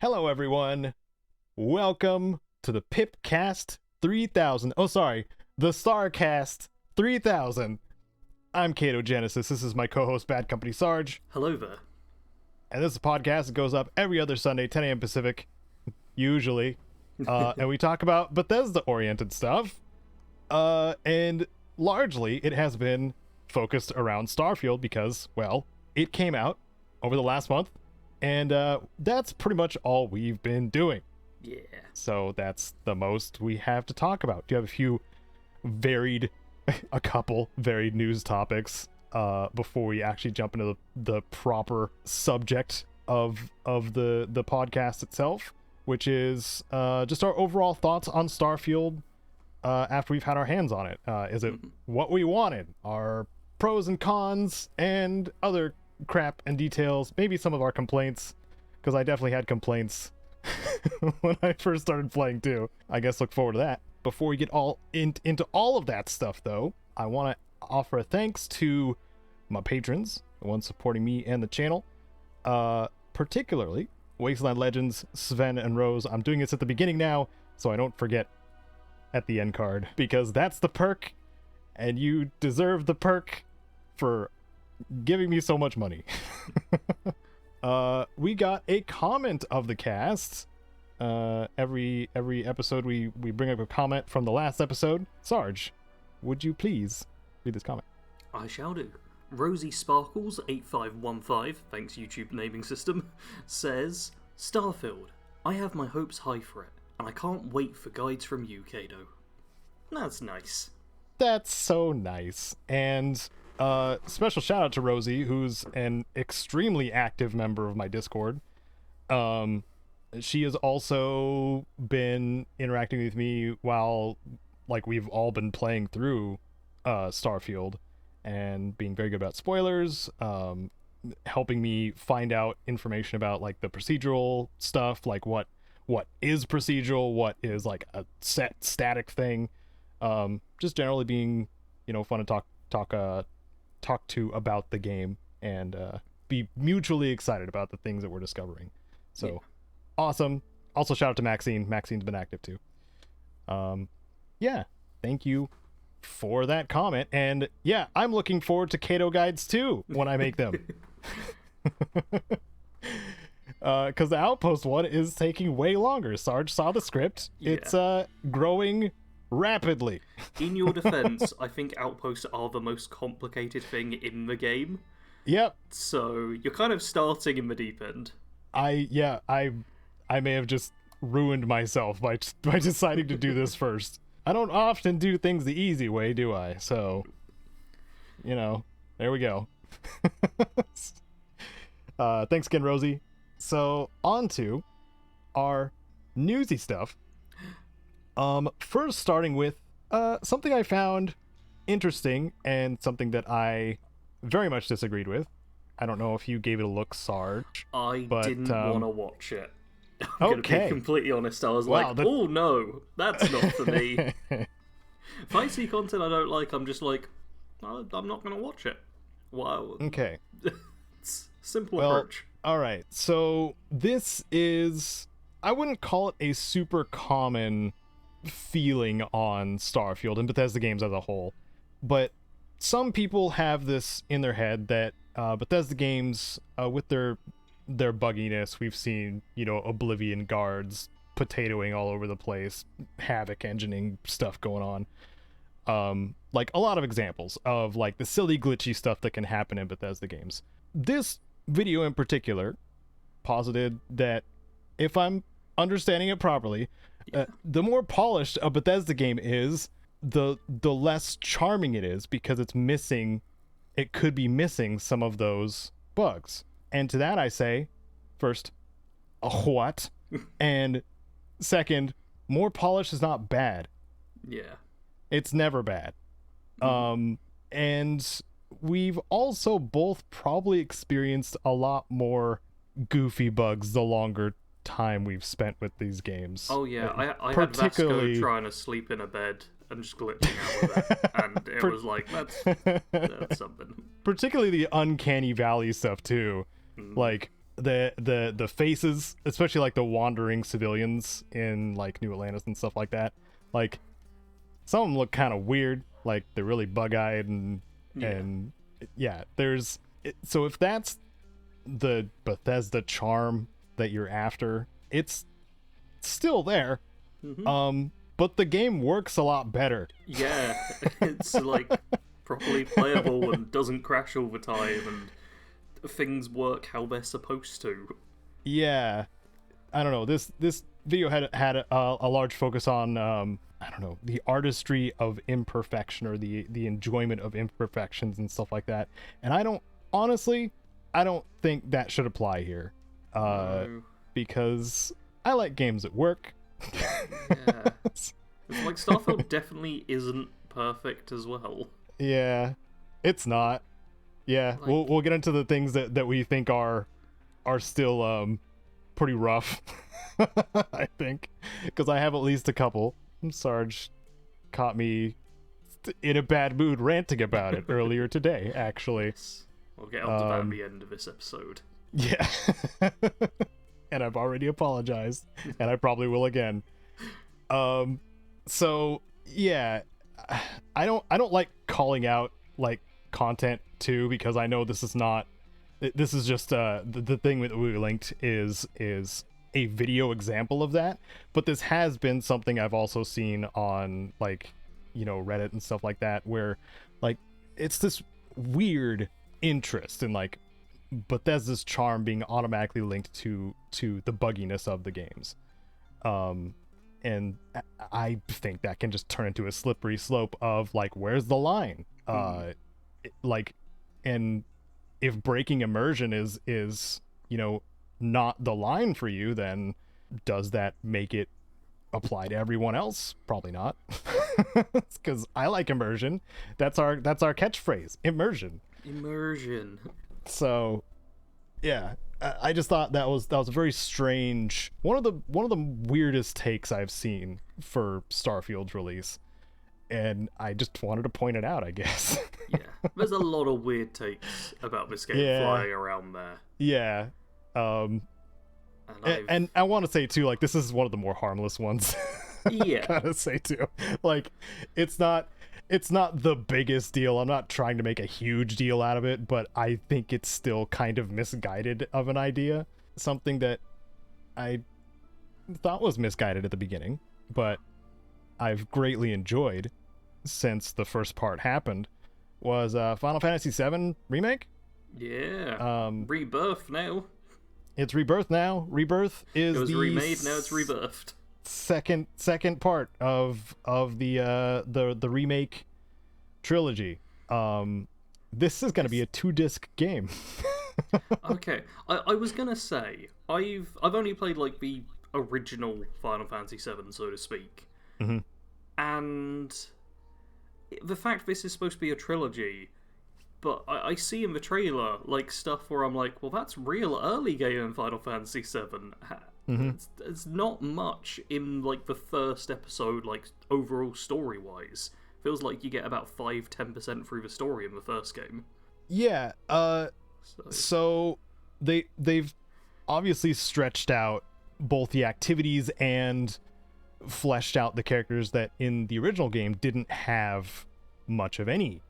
Hello, everyone. Welcome to the PIPCAST 3000. Oh, sorry, the StarCast 3000. I'm Caedo Genesis. This is my co-host, BADCompanySarge. Hello there. And this is a podcast that goes up every other Sunday, 10 a.m. Pacific, usually. And we talk about Bethesda-oriented stuff. And largely, it has been focused around Starfield because, well, it came out over the last month. And that's pretty much all we've been doing. Yeah. So that's the most we have to talk about. Do you have a couple varied news topics before we actually jump into the proper subject of the podcast itself, which is just our overall thoughts on Starfield after we've had our hands on it. Is it what we wanted? Our pros and cons and other crap and details, maybe some of our complaints, because I definitely had complaints when I first started playing too. I guess look forward to that. Before we get into all of that stuff, though, I want to offer a thanks to my patrons, the ones supporting me and the channel, particularly Wasteland Legends, Sven, and Rose. I'm doing this at the beginning now, so I don't forget at the end card, because that's the perk, and you deserve the perk for giving me so much money. We got a comment of the cast. Every episode we bring up a comment from the last episode. Sarge, would you please read this comment? I shall do. Rosie Sparkles 8515, thanks YouTube naming system, says, Starfield, I have my hopes high for it, and I can't wait for guides from you, Caedo. That's nice. That's so nice. And special shout out to Rosie, who's an extremely active member of my Discord. She has also been interacting with me while we've all been playing through Starfield, and being very good about spoilers, helping me find out information about the procedural stuff, what is procedural, what is a set static thing, just generally being fun to talk to about the game, and be mutually excited about the things that we're discovering. So yeah. Awesome. Also shout out to Maxine. Maxine's been active too. Yeah, thank you for that comment. And yeah, I'm looking forward to Caedo guides too when I make them. Because the Outpost one is taking way longer. Sarge saw the script. Yeah. It's growing rapidly. In your defense, I think Outposts are the most complicated thing in the game. Yep. So you're kind of starting in the deep end. I may have just ruined myself by deciding to do this first. I don't often do things the easy way, do I? So, there we go. Thanks again, Rosie. So, on to our newsy stuff. First starting with something I found interesting and something that I very much disagreed with. I don't know if you gave it a look, Sarge. I didn't want to watch it. I'm going to be completely honest. I was oh no, that's not for me. If I see content I don't like, I'm just like, I'm not going to watch it. Wow. Okay. It's simple approach. All right. So this is, I wouldn't call it a super common feeling on Starfield and Bethesda games as a whole, but some people have this in their head that Bethesda games, with their bugginess, we've seen Oblivion guards potatoing all over the place, havoc engineering stuff going on, a lot of examples of the silly glitchy stuff that can happen in Bethesda games. This video in particular posited that, if I'm understanding it properly, the more polished a Bethesda game is, the less charming it is, because it could be missing some of those bugs. And to that I say, first, what? And second, more polish is not bad. Yeah. It's never bad. And we've also both probably experienced a lot more goofy bugs the longer time we've spent with these games. Oh yeah, I had Vasco trying to sleep in a bed and just glitching out of it, and it was that's something. Particularly the uncanny valley stuff too. the faces, especially like the wandering civilians in like New Atlantis and stuff like that, like some of them look kind of weird, like they're really bug-eyed and yeah, so if that's the Bethesda charm that you're after, it's still there. But the game works a lot better. Yeah, it's like properly playable and doesn't crash all the time, and things work how they're supposed to. Yeah, I don't know. This video had a large focus on I don't know, the artistry of imperfection, or the enjoyment of imperfections and stuff like that. And I don't think that should apply here, No. because I like games that work. Yeah. It's like Starfield definitely isn't perfect as well. Yeah, it's not. Yeah, Like- we'll get into the things that we think are still pretty rough. I think, because I have at least a couple. Sarge caught me in a bad mood ranting about it earlier today, actually. We'll get onto that at the end of this episode. Yeah. And I've already apologized, and I probably will again. So yeah, I don't like calling out like content too, because I know this is just the thing that we linked is a video example of that, but this has been something I've also seen on like, you know, Reddit and stuff like that, where like it's this weird interest in like Bethesda's charm being automatically linked to the bugginess of the games. And I think that can just turn into a slippery slope of like, where's the line? Like, and if breaking immersion is, you know, not the line for you, then does that make it apply to everyone else? Probably not. Because I like immersion. That's our catchphrase, immersion. Immersion. So yeah, I just thought that was a very strange, one of the weirdest takes I've seen for Starfield's release, and I just wanted to point it out, I guess. Yeah, there's a lot of weird takes about this game flying around there. Yeah. And I want to say too, like, this is one of the more harmless ones. Yeah. Gotta say too, like, it's not the biggest deal. I'm not trying to make a huge deal out of it, but I think it's still kind of misguided of an idea. Something that I thought was misguided at the beginning, but I've greatly enjoyed since the first part happened, was Final Fantasy VII Remake. Yeah. Rebirth now. It's Rebirth now. Rebirth is It was remade, now it's rebirthed. Second part of the remake trilogy. This is going to be a 2-disc game. Okay, I was gonna say I've only played like the original Final Fantasy VII, so to speak, and the fact this is supposed to be a trilogy, but I see in the trailer like stuff where I'm like, well, that's real early game in Final Fantasy VII. It's not much in like the first episode, like overall story wise. Feels like you get about 5-10% through the story in the first game. Yeah. So they've obviously stretched out both the activities and fleshed out the characters that in the original game didn't have much of any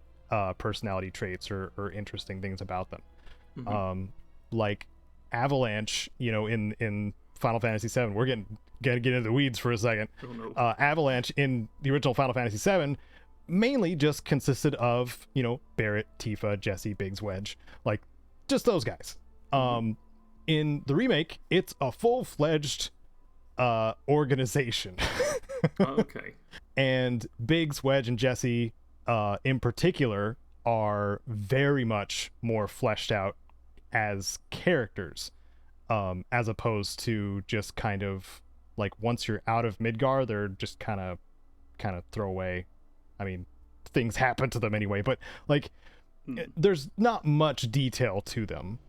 personality traits or interesting things about them. Like Avalanche, you know, in Final Fantasy VII, we're gonna get into the weeds for a second. Oh, no. Avalanche in the original Final Fantasy VII mainly just consisted of, you know, Barrett, Tifa, Jesse, Biggs, Wedge, like just those guys. In the remake, it's a full-fledged organization. Okay. And Biggs, Wedge, and Jesse in particular are very much more fleshed out as characters, as opposed to just kind of like, once you're out of Midgar, they're just kind of throwaway. I mean, things happen to them anyway, but like there's not much detail to them.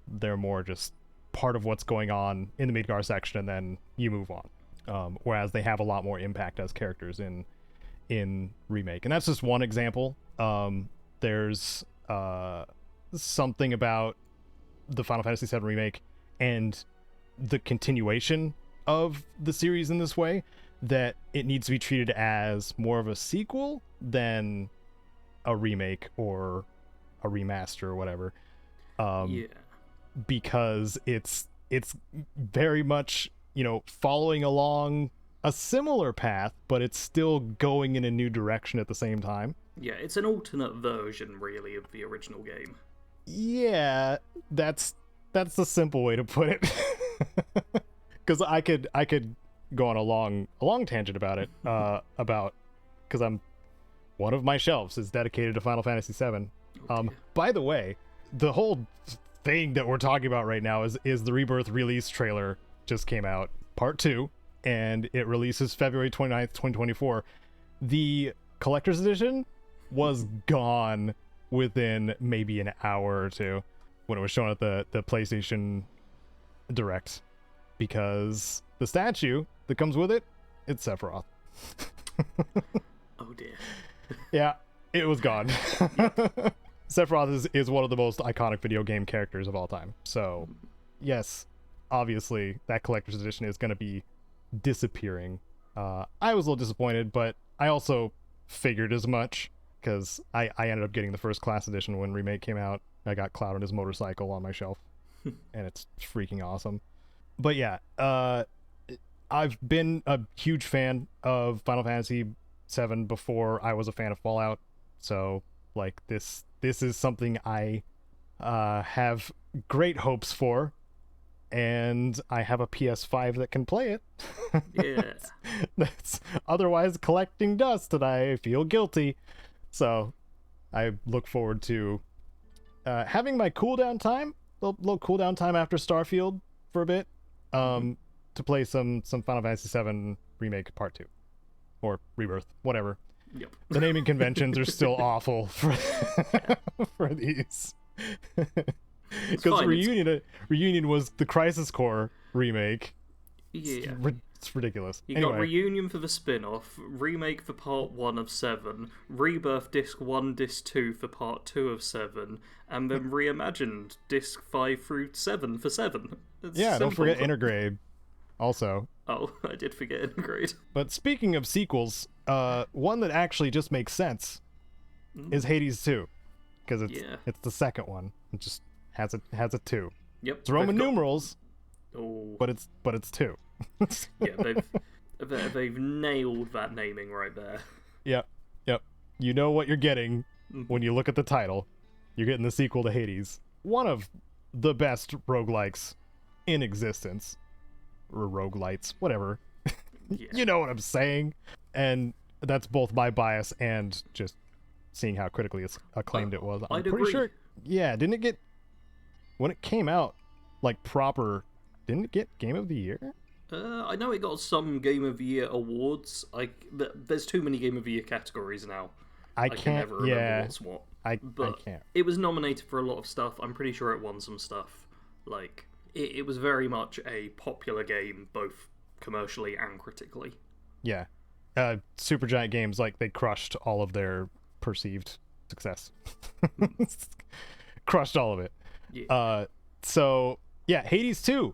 They're more just part of what's going on in the Midgar section, and then you move on. Whereas they have a lot more impact as characters in Remake, and that's just one example. There's something about the Final Fantasy VII Remake and the continuation of the series in this way, that it needs to be treated as more of a sequel than a remake or a remaster or whatever. Because it's very much, following along a similar path, but it's still going in a new direction at the same time. Yeah, it's an alternate version, really, of the original game. Yeah, that's the simple way to put it. Because I could go on a long tangent about it, because one of my shelves is dedicated to Final Fantasy VII. By the way, the whole thing that we're talking about right now is the Rebirth release trailer just came out, part 2, and it releases February 29th, 2024. The collector's edition was gone within maybe an hour or two when it was shown at the PlayStation Direct, because the statue that comes with it's Sephiroth. Oh dear. Yeah, it was gone. Sephiroth is one of the most iconic video game characters of all time. So, yes, obviously, that collector's edition is going to be disappearing. I was a little disappointed, but I also figured as much, because I ended up getting the first class edition when Remake came out. I got Cloud on his motorcycle on my shelf, and it's freaking awesome. But yeah, I've been a huge fan of Final Fantasy VII before I was a fan of Fallout. So, like, this is something I have great hopes for, and I have a PS5 that can play it. Yeah. that's otherwise collecting dust, and I feel guilty. So I look forward to having my cooldown time, little cooldown time after Starfield for a bit, to play some Final Fantasy VII Remake Part 2 or Rebirth, whatever. Yep. The naming conventions are still awful for these. Because Reunion was the Crisis Core remake. Yeah. It's ridiculous. You got Reunion for the spin-off, Remake for Part 1 of 7, Rebirth Disc 1, Disc 2 for Part 2 of 7, and then Reimagined Disc 5 through 7 for 7. It's simple. Don't forget Intergrade also. Oh, I did forget Intergrade. But speaking of sequels, one that actually just makes sense is Hades 2. Because it's the second one. It just has a 2. Yep. It's Roman numerals. Oh. But it's 2. Yeah, they've nailed that naming right there. Yep. You know what you're getting when you look at the title. You're getting the sequel to Hades. One of the best roguelikes in existence. Or roguelites, whatever. Yeah. You know what I'm saying. And that's both my bias and just seeing how critically acclaimed it was. I'm pretty sure. Yeah, didn't it get, when it came out, like proper, didn't it get Game of the Year? I know it got some Game of the Year awards. There's too many Game of the Year categories now. I can never remember what's what. I can't. It was nominated for a lot of stuff. I'm pretty sure it won some stuff. Like, it was very much a popular game, both commercially and critically. Yeah. Supergiant Games, like, they crushed all of their perceived success. Crushed all of it. Yeah. So, yeah, Hades 2.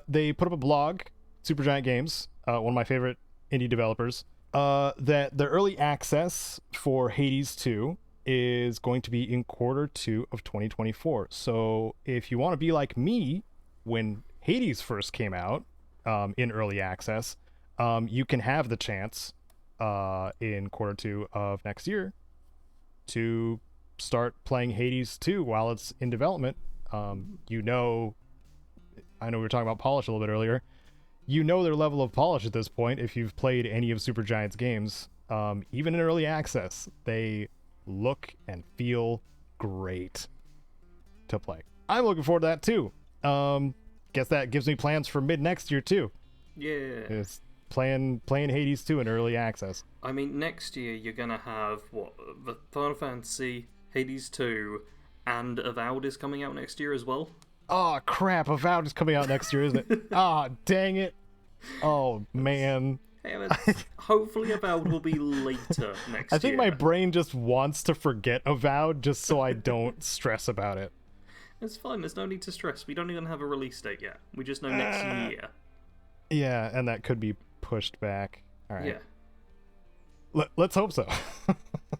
They put up a blog, Supergiant Games, one of my favorite indie developers, that the early access for Hades 2 is going to be in Q2 of 2024. So if you want to be like me when Hades first came out in early access, you can have the chance in Q2 of next year to start playing Hades 2 while it's in development. I know we were talking about polish a little bit earlier. You know their level of polish at this point if you've played any of Supergiant's games. Even in early access, they look and feel great to play. I'm looking forward to that too. Guess that gives me plans for mid next year too. Yeah. It's playing Hades 2 in early access. I mean, next year you're gonna have the Final Fantasy, Hades 2, and Avowed is coming out next year as well. Oh crap, Avowed is coming out next year, isn't it? Ah, dang it. Oh man. Hey, hopefully Avowed will be later next year. I think my brain just wants to forget Avowed just so I don't stress about it. It's fine, there's no need to stress. We don't even have a release date yet. We just know next year. Yeah, and that could be pushed back. All right. Yeah. Let's hope so.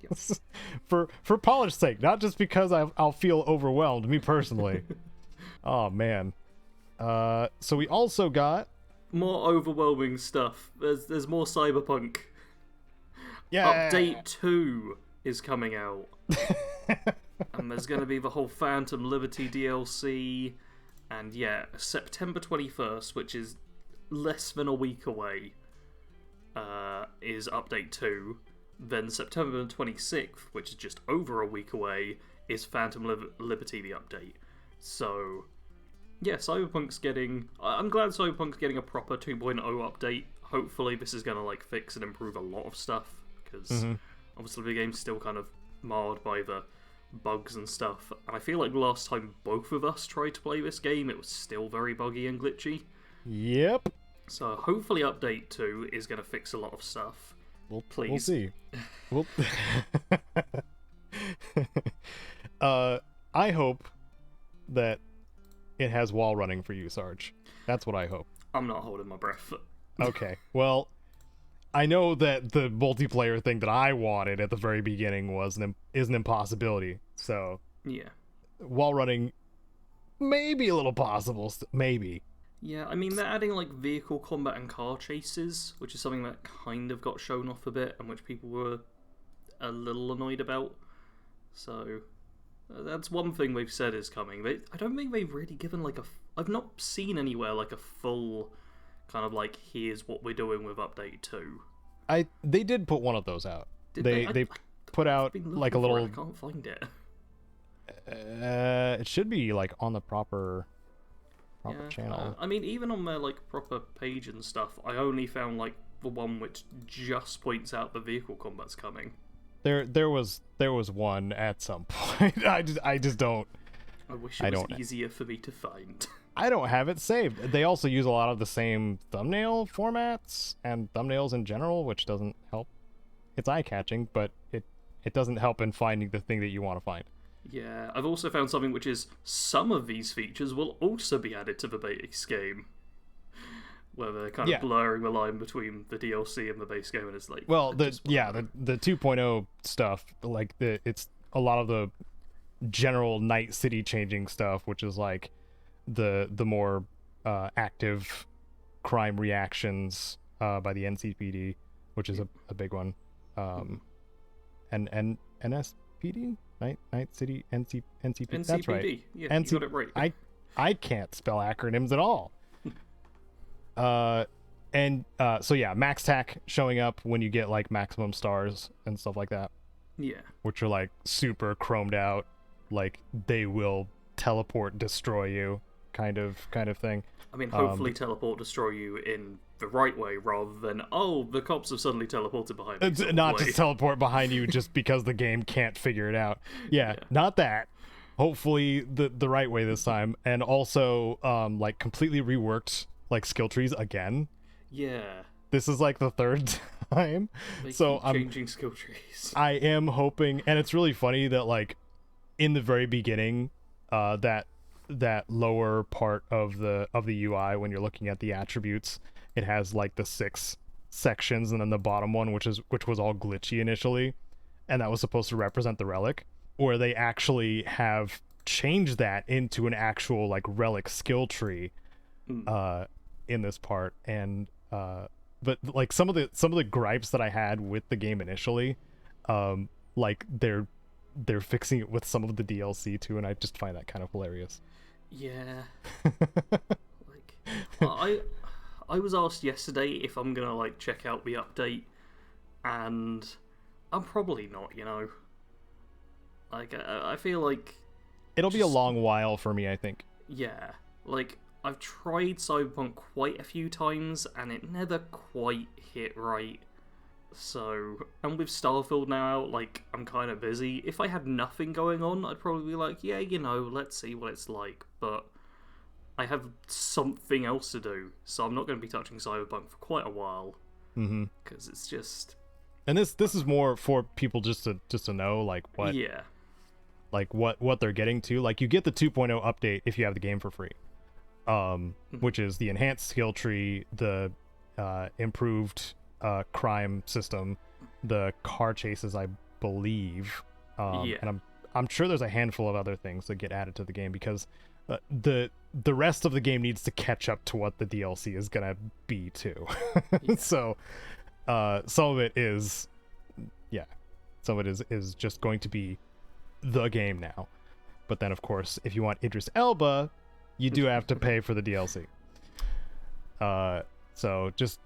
Yep. For polish sake, not just because I'll feel overwhelmed, me personally. Oh man. So we also got More overwhelming stuff. There's more Cyberpunk. yeah Update 2 is coming out. And there's going to be the whole Phantom Liberty DLC. And yeah, September 21st, which is less than a week away, is Update 2. Then September 26th, which is just over a week away, is Phantom Liberty, the update. So, yeah, Cyberpunk's getting... I'm glad Cyberpunk's getting a proper 2.0 update. Hopefully this is going to, like, fix and improve a lot of stuff, because obviously the game's still kind of marred by the bugs and stuff. And I feel like last time both of us tried to play this game, it was still very buggy and glitchy. Yep. So hopefully Update 2 is going to fix a lot of stuff. Please. We'll see. We'll... I hope that it has wall running for you, Sarge. That's what I hope. I'm not holding my breath. Okay, well, I know that the multiplayer thing that I wanted at the very beginning is an impossibility. So Yeah. wall running may be a little possible. Maybe. Yeah, I mean, they're adding, like, vehicle combat and car chases, which is something that kind of got shown off a bit, and which people were a little annoyed about. So, that's one thing they've said is coming. I don't think they've really given, like, I've not seen anywhere, like, a full kind of, like, here's what we're doing with Update 2. They did put one of those out. They put out, like, a little... I can't find it. It should be, like, on the proper channel. I mean, even on their, like, proper page and stuff, I only found, like, the one which just points out the vehicle combat's coming. There was one at some point. I just don't. I wish it was easier for me to find. I don't have it saved. They also use a lot of the same thumbnail formats and thumbnails in general, which doesn't help. It's eye-catching, but it doesn't help in finding the thing that you want to find. Yeah, I've also found something which is some of these features will also be added to the base game. Where they're kind of blurring the line between the DLC and the base game, and it's like... Well, the 2.0 stuff, like, it's a lot of the general night city changing stuff, which is, like, the more active crime reactions by the NCPD, which is a big one. And NSPD? Night City NCPD. That's right. Yeah, you got it right. I can't spell acronyms at all. So yeah, Max Tac showing up when you get like maximum stars and stuff like that. Yeah. Which are like super chromed out, like they will teleport destroy you kind of thing. I mean, hopefully teleport destroy you in the right way rather than, oh, the cops have suddenly teleported behind me. Not just teleport behind you just because the game can't figure it out. Yeah, not that. Hopefully the right way this time. And also like completely reworked like skill trees again. Yeah. This is like the third time. So I'm changing skill trees. I am hoping, and it's really funny that like in the very beginning, that lower part of the UI when you're looking at the attributes, it has like the 6 sections, and then the bottom one, which was all glitchy initially, and that was supposed to represent the relic, where they actually have changed that into an actual like relic skill tree in this part. And but like some of the gripes that I had with the game initially, like they're fixing it with some of the DLC too, and I just find that kind of hilarious. Yeah. Like I was asked yesterday if I'm gonna like check out the update, and I'm probably not, you know. Like I feel like it'll be a long while for me, I think. Yeah. Like I've tried Cyberpunk quite a few times and it never quite hit right. So, and with Starfield now out, like, I'm kind of busy. If I had nothing going on, I'd probably be like, yeah, you know, let's see what it's like. But I have something else to do, so I'm not going to be touching Cyberpunk for quite a while. Because it's just... And this is more for people just to know, like, what... Yeah. like what they're getting to. Like you get the 2.0 update if you have the game for free, which is the enhanced skill tree, the improved crime system, the car chases, I believe, and I'm sure there's a handful of other things that get added to the game, because the rest of the game needs to catch up to what the DLC is gonna be too. So some of it is just going to be the game now. But then, of course, if you want Idris Elba, you do have to pay for the DLC. So just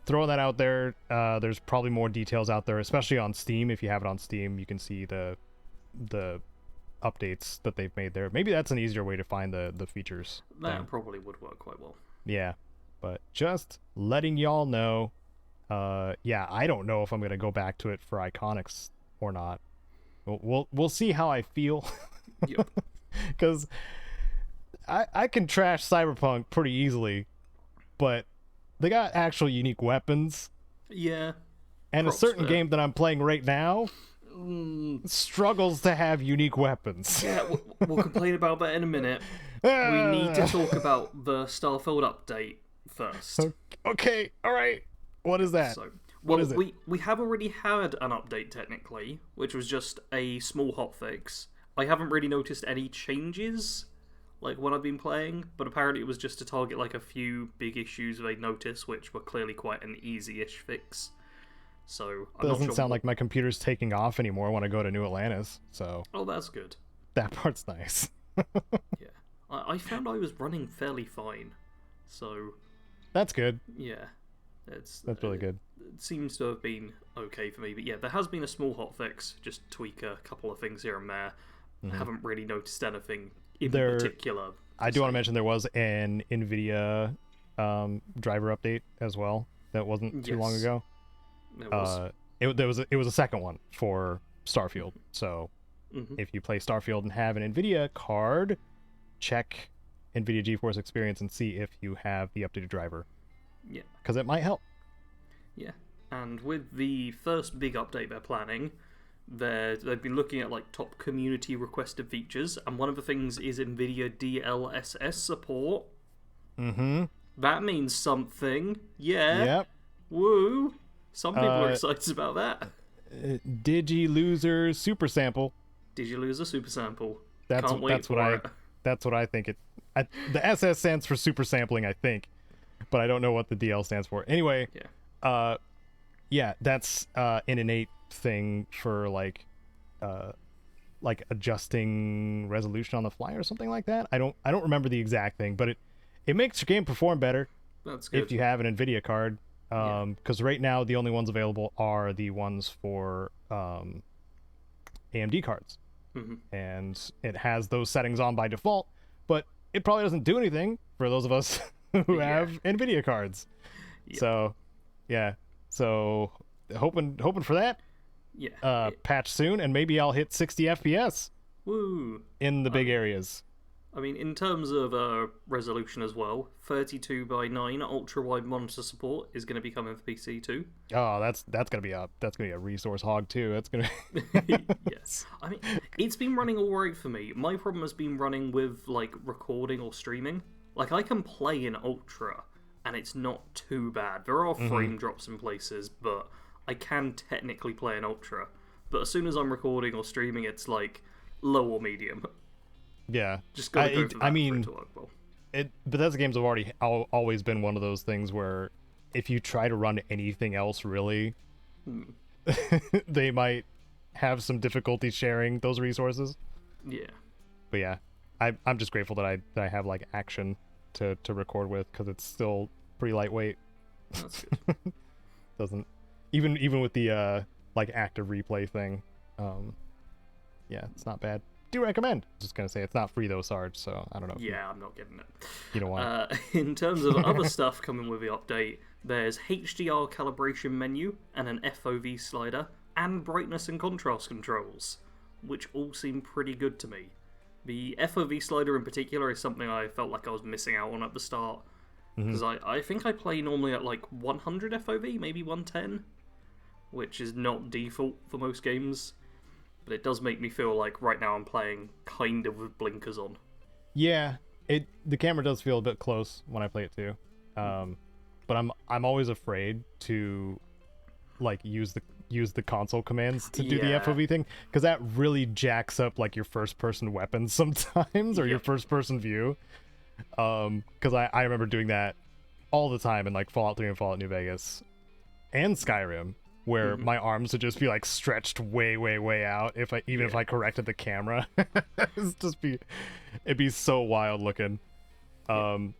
throwing that out there. There's probably more details out there, especially on Steam. If you have it on Steam, you can see the updates that they've made there. Maybe that's an easier way to find the features. That probably would work quite well. Yeah, but just letting y'all know. I don't know if I'm gonna go back to it for Iconics or not. We'll see how I feel. Yep. Because I can trash Cyberpunk pretty easily, but they got actual unique weapons. Yeah. And a certain game that I'm playing right now struggles to have unique weapons. Yeah, we'll complain about that in a minute. We need to talk about the Starfield update first. Okay, alright. What is that? What is it? We have already had an update, technically, which was just a small hotfix. I haven't really noticed any changes, like, when I've been playing, but apparently it was just to target, like, a few big issues they noticed, which were clearly quite an easy-ish fix. So, I'm doesn't sound like my computer's taking off anymore when I go to New Atlantis, so... Oh, that's good. That part's nice. Yeah. I found I was running fairly fine, so... That's good. Yeah. That's really good. It seems to have been okay for me, but yeah, there has been a small hotfix, just tweak a couple of things here and there. I haven't really noticed anything in particular. I do want to mention there was an NVIDIA driver update as well that wasn't too long ago. It was. It was a second one for Starfield. So if you play Starfield and have an NVIDIA card, check NVIDIA GeForce Experience and see if you have the updated driver. Yeah. Because it might help. Yeah. And with the first big update they're planning, they've been looking at like top community requested features, and one of the things is NVIDIA DLSS support. That means something. Yeah. Yep. Woo. Some people are excited about that. Digiloser Super Sample. Digiloser Super Sample. That's what I think it. The SS stands for super sampling, I think, but I don't know what the DL stands for. Anyway, that's an innate thing for like adjusting resolution on the fly or something like that. I don't remember the exact thing, but it makes your game perform better. That's good. If you have an NVIDIA card. Because right now the only ones available are the ones for AMD cards, and it has those settings on by default, but it probably doesn't do anything for those of us who have NVIDIA cards. So hoping for that. Patch soon, and maybe I'll hit 60 FPS. Woo! In the big areas. I mean, in terms of resolution as well, 32:9 ultra-wide monitor support is going to be coming for PC too. Oh, that's gonna be a resource hog too. That's gonna. Yes, I mean, it's been running all right for me. My problem has been running with like recording or streaming. Like I can play in ultra, and it's not too bad. There are frame drops in places, but I can technically play in ultra. But as soon as I'm recording or streaming, it's like low or medium. Yeah, just gotta go for that for it to work well. Bethesda games have always been one of those things where if you try to run anything else really, they might have some difficulty sharing those resources. Yeah. But yeah, I'm just grateful that I have like action to record with, because it's still pretty lightweight. That's good. Doesn't even with the like active replay thing. It's not bad. Do recommend. Just gonna say it's not free though, Sarge, so I don't know. Yeah, I'm not getting it. You don't want it. In terms of other stuff coming with the update, there's HDR calibration menu and an FOV slider and brightness and contrast controls, which all seem pretty good to me. The FOV slider in particular is something I felt like I was missing out on at the start, because I think I play normally at like 100 FOV, maybe 110, which is not default for most games. but it does make me feel like right now I'm playing kind of with blinkers on. Yeah, the camera does feel a bit close when I play it too. But I'm always afraid to like use the console commands to do the FOV thing, because that really jacks up like your first person weapons sometimes, or your first person view. Because I remember doing that all the time in like Fallout 3 and Fallout New Vegas and Skyrim, where my arms would just be like stretched way out if I corrected the camera. It'd be so wild looking. So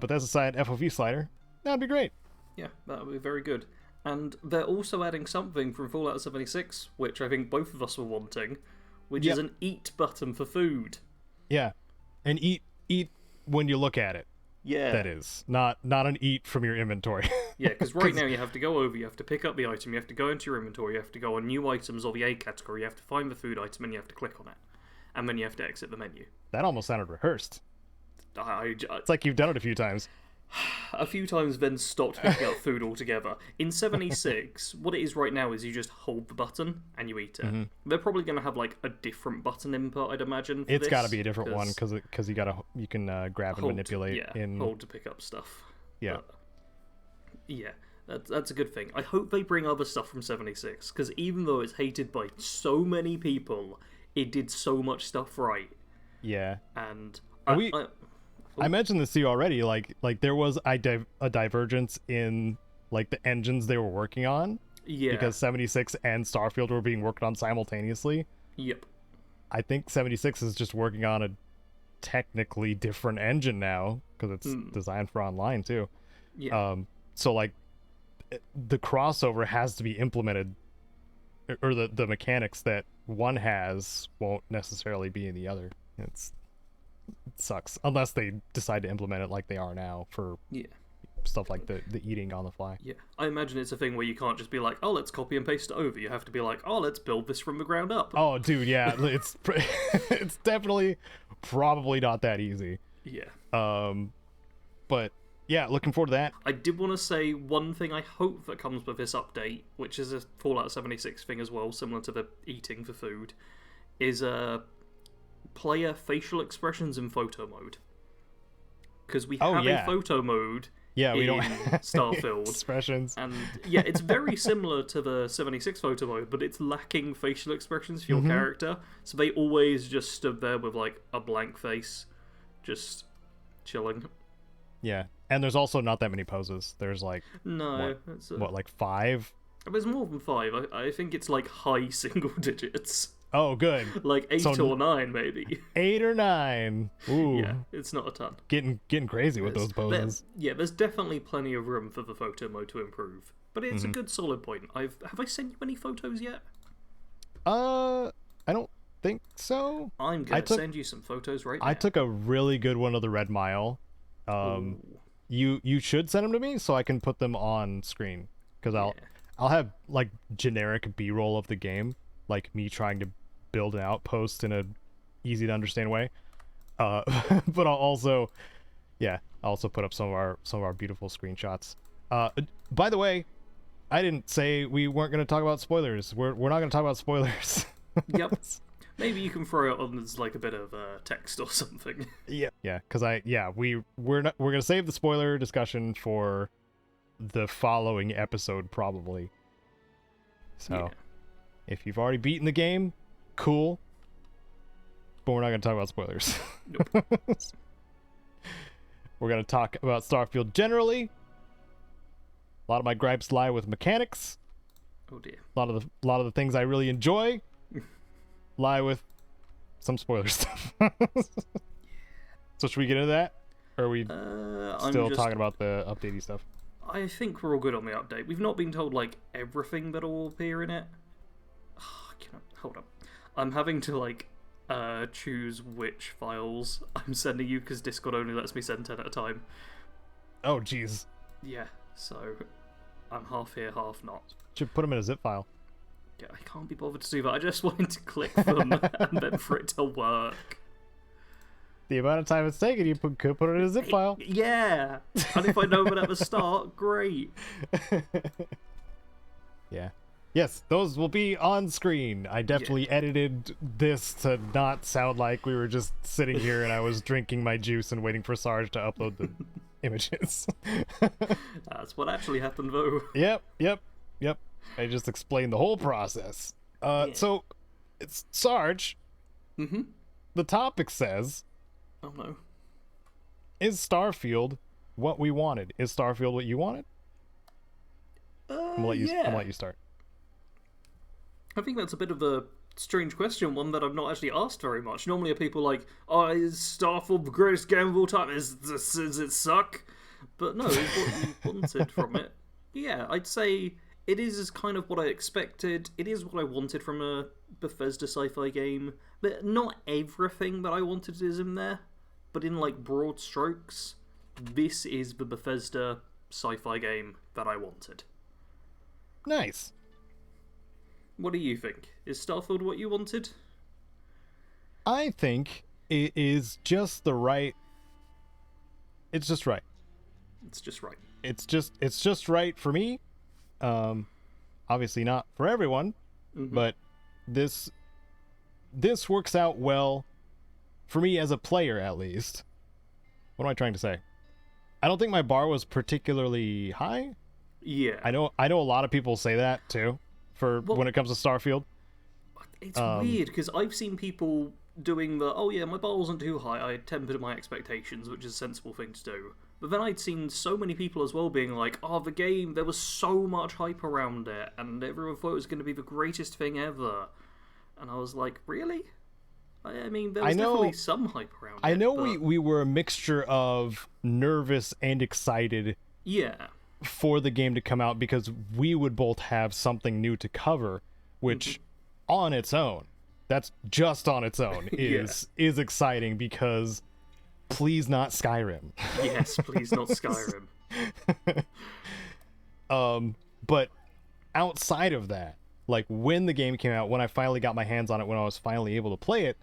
but that's aside, FOV slider, that'd be great. Yeah, that would be very good. And they're also adding something from Fallout 76, which I think both of us were wanting, which is an eat button for food. Yeah, and eat when you look at it. Yeah. That is. Not an eat from your inventory. Yeah, because right now you have to go over, you have to pick up the item, you have to go into your inventory, you have to go on new items or the A category, you have to find the food item, and you have to click on it. And then you have to exit the menu. That almost sounded rehearsed. It's like you've done it a few times. A few times, then stopped picking up food altogether. In 76, what it is right now is you just hold the button and you eat it. They're probably going to have like a different button input, I'd imagine. It's got to be a different one because you can grab and manipulate. Yeah, hold to pick up stuff. Yeah, but, yeah, that's a good thing. I hope they bring other stuff from 76, because even though it's hated by so many people, it did so much stuff right. Yeah, and I mentioned this to you already. Like there was a divergence in like the engines they were working on. Yeah. Because 76 and Starfield were being worked on simultaneously. Yep. I think 76 is just working on a technically different engine now because it's designed for online too. Yeah. So like the crossover has to be implemented, or the mechanics that one has won't necessarily be in the other. It sucks unless they decide to implement it like they are now for stuff like the eating on the fly. Yeah, I imagine it's a thing where you can't just be like, oh, let's copy and paste it over. You have to be like, oh, let's build this from the ground up. Oh, dude, yeah, it's definitely probably not that easy. Yeah. But yeah, looking forward to that. I did want to say one thing I hope that comes with this update, which is a Fallout 76 thing as well, similar to the eating for food, is player facial expressions in photo mode. Because we have a photo mode we don't have Starfield expressions. And yeah, it's very similar to the 76 photo mode, but it's lacking facial expressions for your character. So they always just stood there with like a blank face, just chilling. Yeah, and there's also not that many poses. There's like like 5? There's more than 5. I think it's like high single digits. Oh, good. Like 8 or 9, maybe. 8 or 9. Ooh. Yeah, it's not a ton. Getting crazy with those poses. There's definitely plenty of room for the photo mode to improve. But it's a good solid point. Have I sent you any photos yet? I don't think so. I'm going to send you some photos right now. I took a really good one of the Red Mile. You should send them to me so I can put them on screen. Because I'll have like generic B-roll of the game. Like me trying to build an outpost in a easy to understand way, but I'll also put up some of our beautiful screenshots. By the way, I didn't say we weren't going to talk about spoilers. We're not going to talk about spoilers. Yep. Maybe you can throw it on as like a bit of text or something. Yeah. Yeah, because we're going to save the spoiler discussion for the following episode probably. So. Yeah. If you've already beaten the game, cool. But we're not going to talk about spoilers. Nope. We're going to talk about Starfield generally. A lot of my gripes lie with mechanics. Oh dear. A lot of the things I really enjoy lie with some spoiler stuff. So should we get into that? Or are we still talking about the updatey stuff? I think we're all good on the update. We've not been told like everything that will appear in it. Hold up. I'm having to like choose which files I'm sending you because Discord only lets me send 10 at a time. Oh jeez. Yeah, so I'm half here, half not. Should put them in a zip file. Yeah, I can't be bothered to do that. I just wanted to click them and then for it to work. The amount of time it's taken, you could put it in a zip file. Yeah, and if I know that at the start, great. Yeah. Yes, those will be on screen. I definitely edited this to not sound like we were just sitting here and I was drinking my juice and waiting for Sarge to upload the images. That's what actually happened, though. Yep. I just explained the whole process. So, it's Sarge. Mm-hmm. The topic says, Oh no. is Starfield what we wanted? Is Starfield what you wanted? I'm gonna let you start. I think that's a bit of a strange question, one that I've not actually asked very much. Normally, are people like, "Oh, is Starfield the greatest game of all time? Does it suck?" But no, it's what you wanted from it. Yeah, I'd say it is kind of what I expected. It is what I wanted from a Bethesda sci-fi game, but not everything that I wanted is in there. But in like broad strokes, this is the Bethesda sci-fi game that I wanted. Nice. What do you think? Is Starfield what you wanted? I think it is just the right. It's just right. It's just right. It's just right for me. Obviously not for everyone, but this works out well for me as a player, at least. What am I trying to say? I don't think my bar was particularly high. Yeah. I know a lot of people say that too when it comes to Starfield. It's weird because I've seen people doing the, oh yeah, my bar wasn't too high, I tempered my expectations, which is a sensible thing to do. But then I'd seen so many people as well being like, oh, the game, there was so much hype around it, and everyone thought it was going to be the greatest thing ever. And I was like, really? I mean, there was definitely some hype around it. I know we were a mixture of nervous and excited. Yeah. For the game to come out because we would both have something new to cover, which on its own, that's just on its own, is exciting because please not Skyrim. Yes, please not Skyrim. But outside of that, like when the game came out, when I finally got my hands on it, when I was finally able to play it,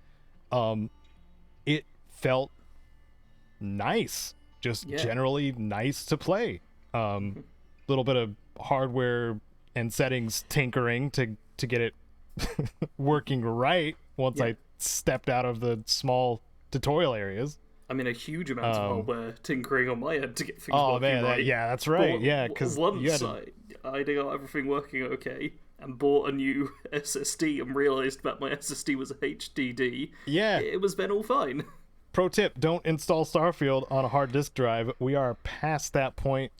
it felt nice, just generally nice to play. Little bit of hardware and settings tinkering to get it working right once I stepped out of the small tutorial areas. I mean, a huge amount of hardware tinkering on my end to get things working right. That's right. Because once I got everything working okay and bought a new SSD and realized that my SSD was a HDD, it was then all fine. Pro tip, don't install Starfield on a hard disk drive. We are past that point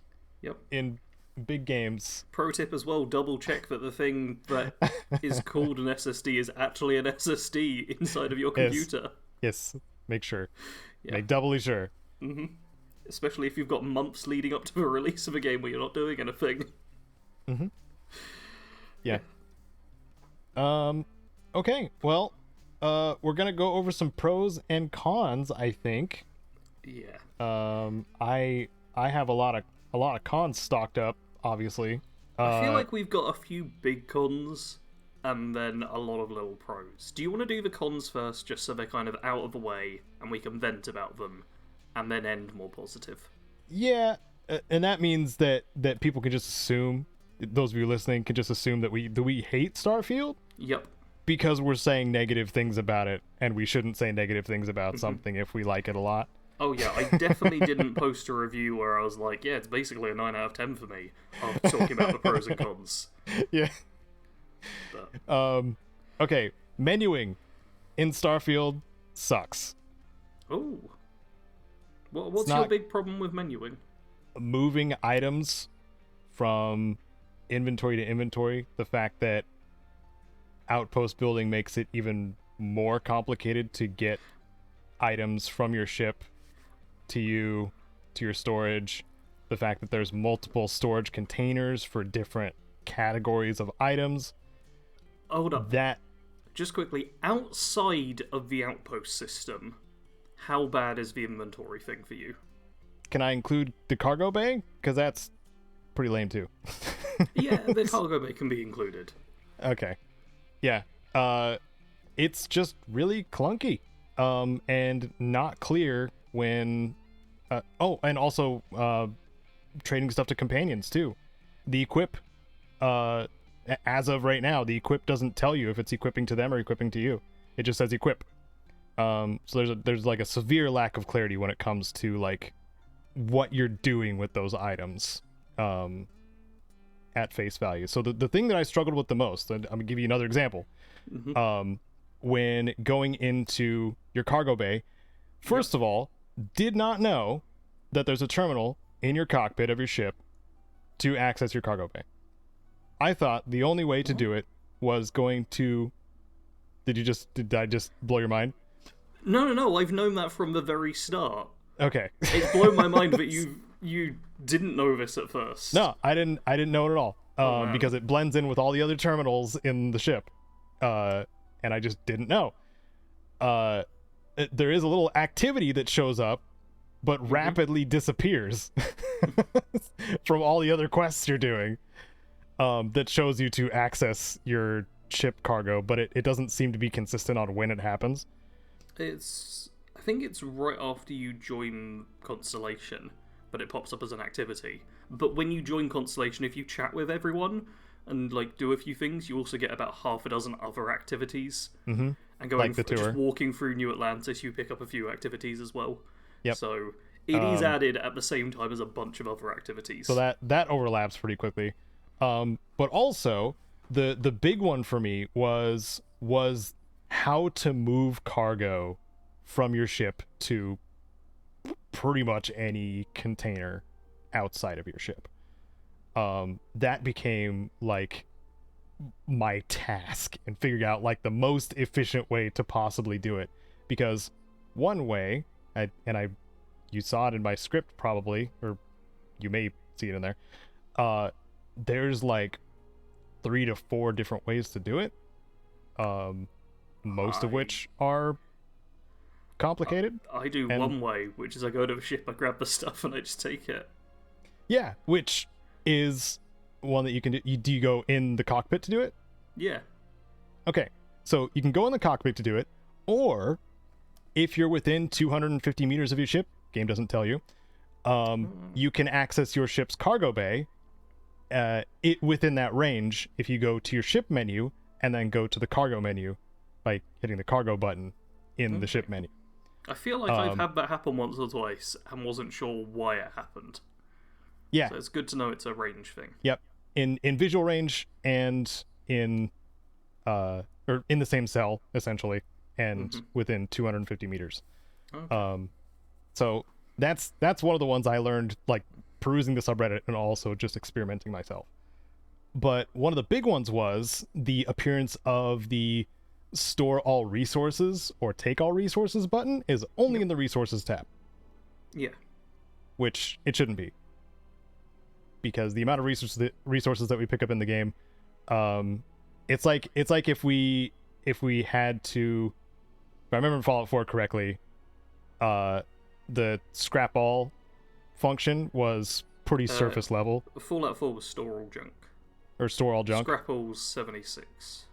in big games. Pro tip as well, double check that the thing that is called an SSD is actually an SSD inside of your computer. Yes. Make sure. Make doubly sure. Especially if you've got months leading up to the release of a game where you're not doing anything. Yeah. Okay, well, we're gonna go over some pros and cons, I think. Yeah. I have a lot of cons stocked up, obviously. I feel like we've got a few big cons and then a lot of little pros. Do you want to do the cons first, just so they're kind of out of the way and we can vent about them, and then end more positive? Yeah, and that means that people can just assume, those of you listening can just assume that we hate Starfield? Yep. Because we're saying negative things about it, and we shouldn't say negative things about something if we like it a lot. Oh yeah, I definitely didn't post a review where I was like, yeah, it's basically a 9 out of 10 for me, of talking about the pros and cons. Yeah. But... okay, menuing in Starfield sucks. Oh. What's your big problem with menuing? Moving items from inventory to inventory. The fact that outpost building makes it even more complicated to get items from your ship to you, to your storage. The fact that there's multiple storage containers for different categories of items. Hold up. Just quickly, outside of the outpost system, how bad is the inventory thing for you? Can I include the cargo bay? Because that's pretty lame too. Yeah, the cargo bay can be included. Okay. Yeah. It's just really clunky. And not clear when... and also trading stuff to companions too. The equip as of right now, the equip doesn't tell you if it's equipping to them or equipping to you. It just says equip. So there's like a severe lack of clarity when it comes to like what you're doing with those items at face value. So the thing that I struggled with the most, and I'm gonna give you another example. When going into your cargo bay, first of all, did not know that there's a terminal in your cockpit of your ship to access your cargo bay. I thought the only way to do it was going to... Did I just blow your mind? No, I've known that from the very start. Okay. It's blown my mind that you didn't know this at first. No, I didn't know it at all. Because it blends in with all the other terminals in the ship. And I just didn't know. There is a little activity that shows up, but rapidly disappears from all the other quests you're doing, that shows you to access your ship cargo, but it doesn't seem to be consistent on when it happens. I think it's right after you join Constellation, but it pops up as an activity. But when you join Constellation, if you chat with everyone and like do a few things, you also get about half a dozen other activities. And going like the tour. just walking through New Atlantis, you pick up a few activities as well. Yep. So it is added at the same time as a bunch of other activities. So that overlaps pretty quickly. But also the big one for me was how to move cargo from your ship to pretty much any container outside of your ship. That became like my task in figuring out like the most efficient way to possibly do it, because one way, you saw it in my script probably, or you may see it in there, there's like 3 to 4 different ways to do it, most of which are complicated. I do one way, which is I go to the ship, I grab the stuff, and I just take it. Yeah, which is one that you can do. Do you go in the cockpit to do it? Yeah. Okay, so you can go in the cockpit to do it, or if you're within 250 meters of your ship, game doesn't tell you, you can access your ship's cargo bay within that range if you go to your ship menu and then go to the cargo menu by hitting the cargo button in the ship menu. I feel like I've had that happen once or twice and wasn't sure why it happened. Yeah. So it's good to know it's a range thing. Yep. In visual range and in or in the same cell essentially, and within 250 meters. Okay. So that's one of the ones I learned like perusing the subreddit and also just experimenting myself. But one of the big ones was the appearance of the store all resources or take all resources button is only in the resources tab. Yeah. Which it shouldn't be, because the amount of resources that we pick up in the game, it's like if we had to, if I remember Fallout 4 correctly, the scrap all function was pretty surface level. Fallout 4 was store all junk. Or store all junk. Scrap all's 76.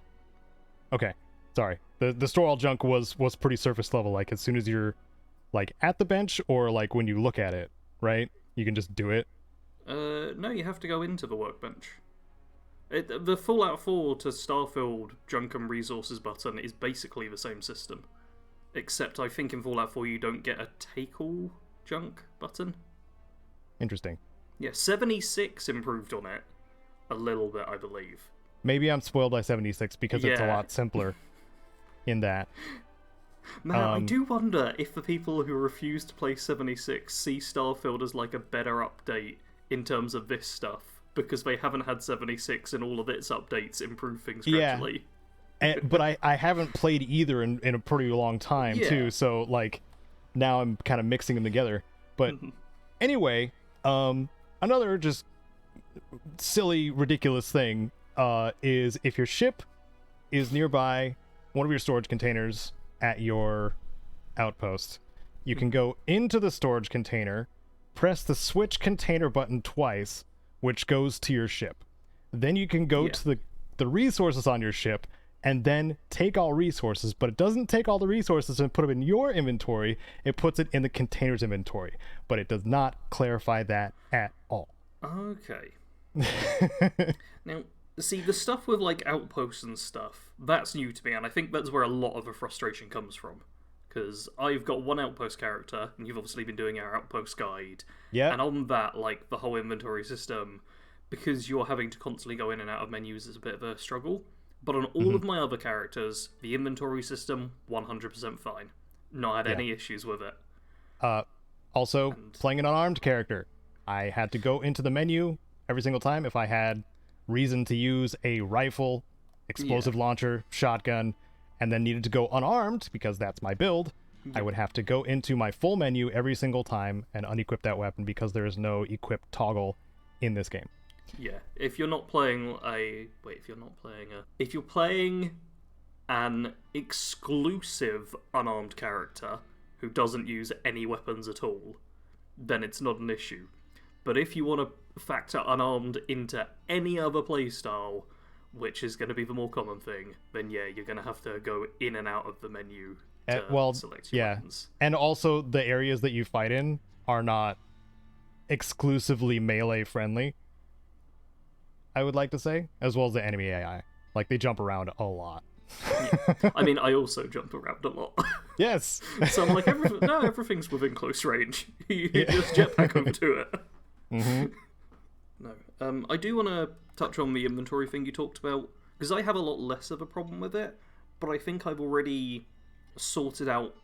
Okay, sorry. The store all junk was pretty surface level. Like as soon as you're like at the bench or like when you look at it, right? You can just do it. No, you have to go into the workbench. The Fallout 4 to Starfield junk and resources button is basically the same system. Except I think in Fallout 4 you don't get a take all junk button. Interesting. Yeah, 76 improved on it a little bit, I believe. Maybe I'm spoiled by 76 because it's a lot simpler in that. Man, I do wonder if the people who refuse to play 76 see Starfield as like a better update in terms of this stuff, because they haven't had 76 and all of its updates improve things gradually. But I haven't played either in a pretty long time too, so like now I'm kind of mixing them together. But anyway, another just silly, ridiculous thing is if your ship is nearby one of your storage containers at your outpost, you can go into the storage container, press the switch container button twice, which goes to your ship. Then you can go to the resources on your ship and then take all resources, but it doesn't take all the resources and put them in your inventory. It puts it in the container's inventory, but it does not clarify that at all. Okay. Now, See, the stuff with, like, outposts and stuff, that's new to me, and I think that's where a lot of the frustration comes from. Because I've got one outpost character, and you've obviously been doing our outpost guide. Yeah. And on that, like, the whole inventory system, because you're having to constantly go in and out of menus, is a bit of a struggle. But on all of my other characters, the inventory system, 100% fine. Not had any issues with it. Also, playing an unarmed character, I had to go into the menu every single time if I had reason to use a rifle, explosive launcher, shotgun, and then needed to go unarmed because that's my build. I would have to go into my full menu every single time and unequip that weapon because there is no equip toggle in this game. Yeah, if you're playing an exclusive unarmed character who doesn't use any weapons at all, then it's not an issue. But if you want to factor unarmed into any other playstyle, which is going to be the more common thing, then yeah, you're going to have to go in and out of the menu to select your weapons. And also the areas that you fight in are not exclusively melee friendly, I would like to say, as well as the enemy AI. Like, they jump around a lot. Yeah. I mean, I also jump around a lot. Yes. So I'm like, everything's within close range. You just jetpack over to it. No. I do want to touch on the inventory thing you talked about, because I have a lot less of a problem with it, but I think I've already sorted out...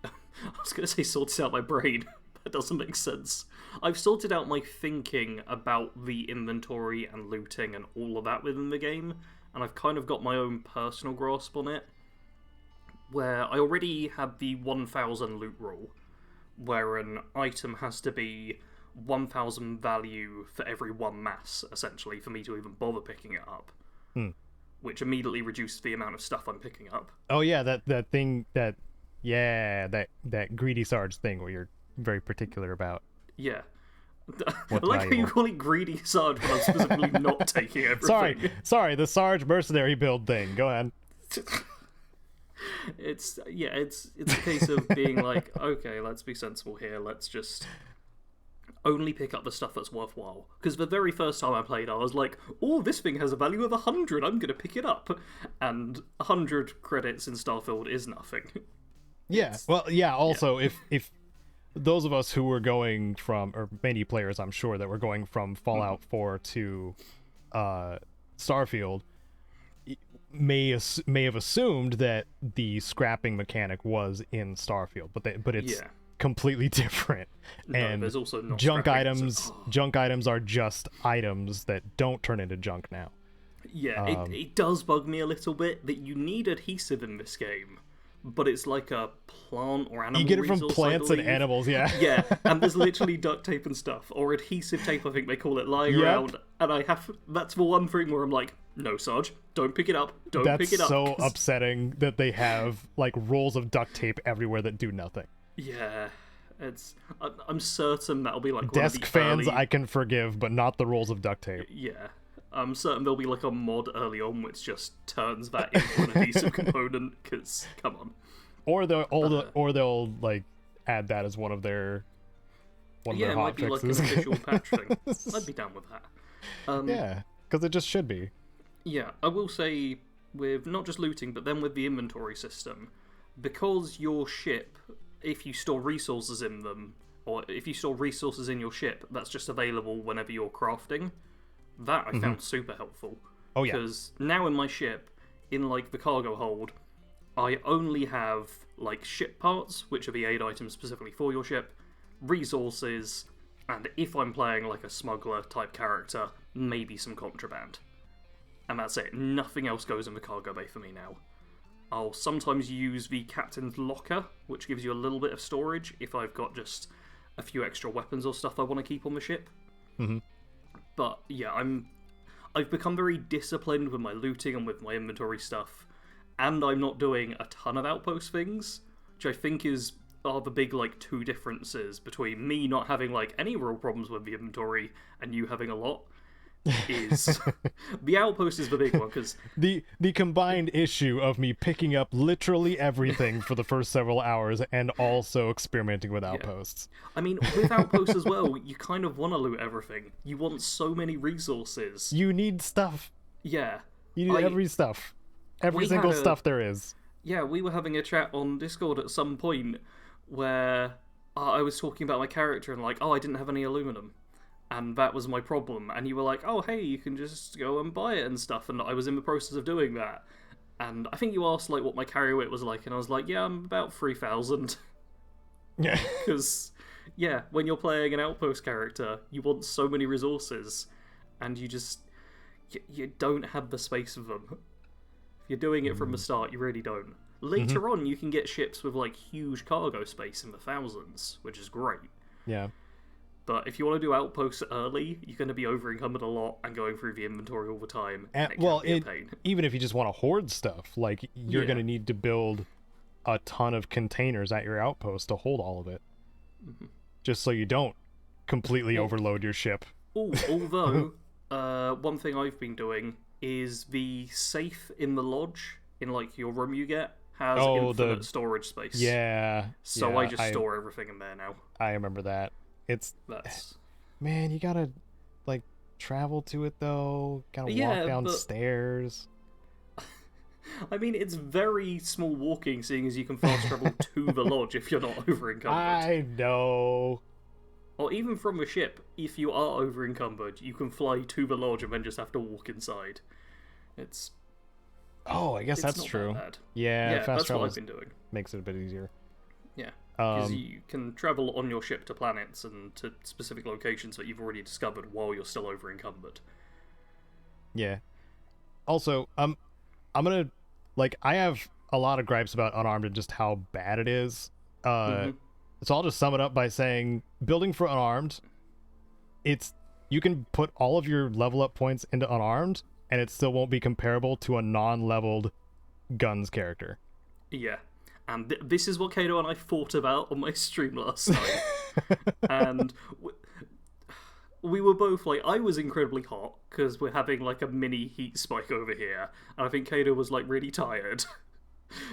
I was going to say sorted out my brain. That doesn't make sense. I've sorted out my thinking about the inventory and looting and all of that within the game, and I've kind of got my own personal grasp on it, where I already have the 1000 loot rule, where an item has to be 1000 value for every 1 mass, essentially, for me to even bother picking it up. Which immediately reduces the amount of stuff I'm picking up. Oh yeah, that thing, that greedy Sarge thing where you're very particular about. Yeah. I like how you call it greedy Sarge when I'm specifically not taking everything. Sorry, the Sarge mercenary build thing. Go ahead. It's a case of being like, okay, let's be sensible here. Let's just only pick up the stuff that's worthwhile. Because the very first time I played, I was like, oh, this thing has a value of 100. I'm going to pick it up. And 100 credits in Starfield is nothing. Yeah. Well, yeah. Also, if those of us who were going from, or many players, I'm sure, that were going from Fallout 4 to Starfield, may have assumed that the scrapping mechanic was in Starfield, but it's completely different. No, and there's also not junk items. Junk items are just items that don't turn into junk now. Yeah, it does bug me a little bit that you need adhesive in this game, but it's like a plant or animal. You get it from resource, plants and animals, yeah. Yeah, and there's literally duct tape and stuff, or adhesive tape, I think they call it, lying around. And that's the one thing where I'm like, no, Sarge, don't pick it up. Don't pick it up. That's so upsetting that they have like rolls of duct tape everywhere that do nothing. Yeah, I'm certain that'll be like desk fans I can forgive, but not the rolls of duct tape. Yeah. I'm certain there'll be like a mod early on which just turns that into an adhesive component, because, come on. Or they'll like add that as one of their hot it might be fixes. like an official patch thing. I'd be down with that. Yeah, because it just should be. Yeah, I will say, with not just looting, but then with the inventory system, because your ship, if you store resources in them, or if you store resources in your ship, that's just available whenever you're crafting. That I found super helpful. Oh yeah. Because now in my ship, in like the cargo hold, I only have like ship parts, which are the aid items specifically for your ship, resources, and if I'm playing like a smuggler type character, maybe some contraband. And that's it. Nothing else goes in the cargo bay for me now. I'll sometimes use the captain's locker, which gives you a little bit of storage if I've got just a few extra weapons or stuff I want to keep on the ship. But yeah, I've become very disciplined with my looting and with my inventory stuff, and I'm not doing a ton of outpost things, which I think are the big like two differences between me not having like any real problems with the inventory and you having a lot. Is the outpost is the big one, because the combined issue of me picking up literally everything for the first several hours and also experimenting with outposts. I mean, with outposts as well, you kind of want to loot everything. You want so many resources. You need stuff. Yeah. You do every stuff. Every single stuff there is. Yeah, we were having a chat on Discord at some point where I was talking about my character and like, oh, I didn't have any aluminum. And that was my problem. And you were like, oh, hey, you can just go and buy it and stuff. And I was in the process of doing that. And I think you asked like what my carry weight was like. And I was like, yeah, I'm about 3,000. Yeah. Because, yeah, when you're playing an Outpost character, you want so many resources. And you just... You don't have the space for them. If you're doing it from the start, you really don't. Later on, you can get ships with like huge cargo space in the thousands, which is great. Yeah. But if you want to do outposts early, you're going to be over-encumbered a lot and going through the inventory all the time. And it can be a pain. Even if you just want to hoard stuff, like, you're going to need to build a ton of containers at your outpost to hold all of it. Just so you don't completely overload your ship. Although, one thing I've been doing is the safe in the lodge, in like your room you get, has infinite storage space. Yeah. So I just store everything in there now. I remember that. Man, you gotta like travel to it though. Gotta walk downstairs. I mean, it's very small walking, seeing as you can fast travel to the lodge if you're not over encumbered. I know. Or even from the ship, if you are over encumbered, you can fly to the lodge and then just have to walk inside. It's. Oh, I guess that's true. Yeah, fast that's travel what I've been doing. Makes it a bit easier. Yeah, because you can travel on your ship to planets and to specific locations that you've already discovered while you're still over encumbered. Yeah. Also, I'm gonna I have a lot of gripes about Unarmed and just how bad it is. So I'll just sum it up by saying, building for Unarmed, you can put all of your level up points into Unarmed, and it still won't be comparable to a non-leveled guns character. Yeah. And this is what Caedo and I thought about on my stream last night. And we were both like, I was incredibly hot because we're having like a mini heat spike over here, and I think Caedo was like really tired.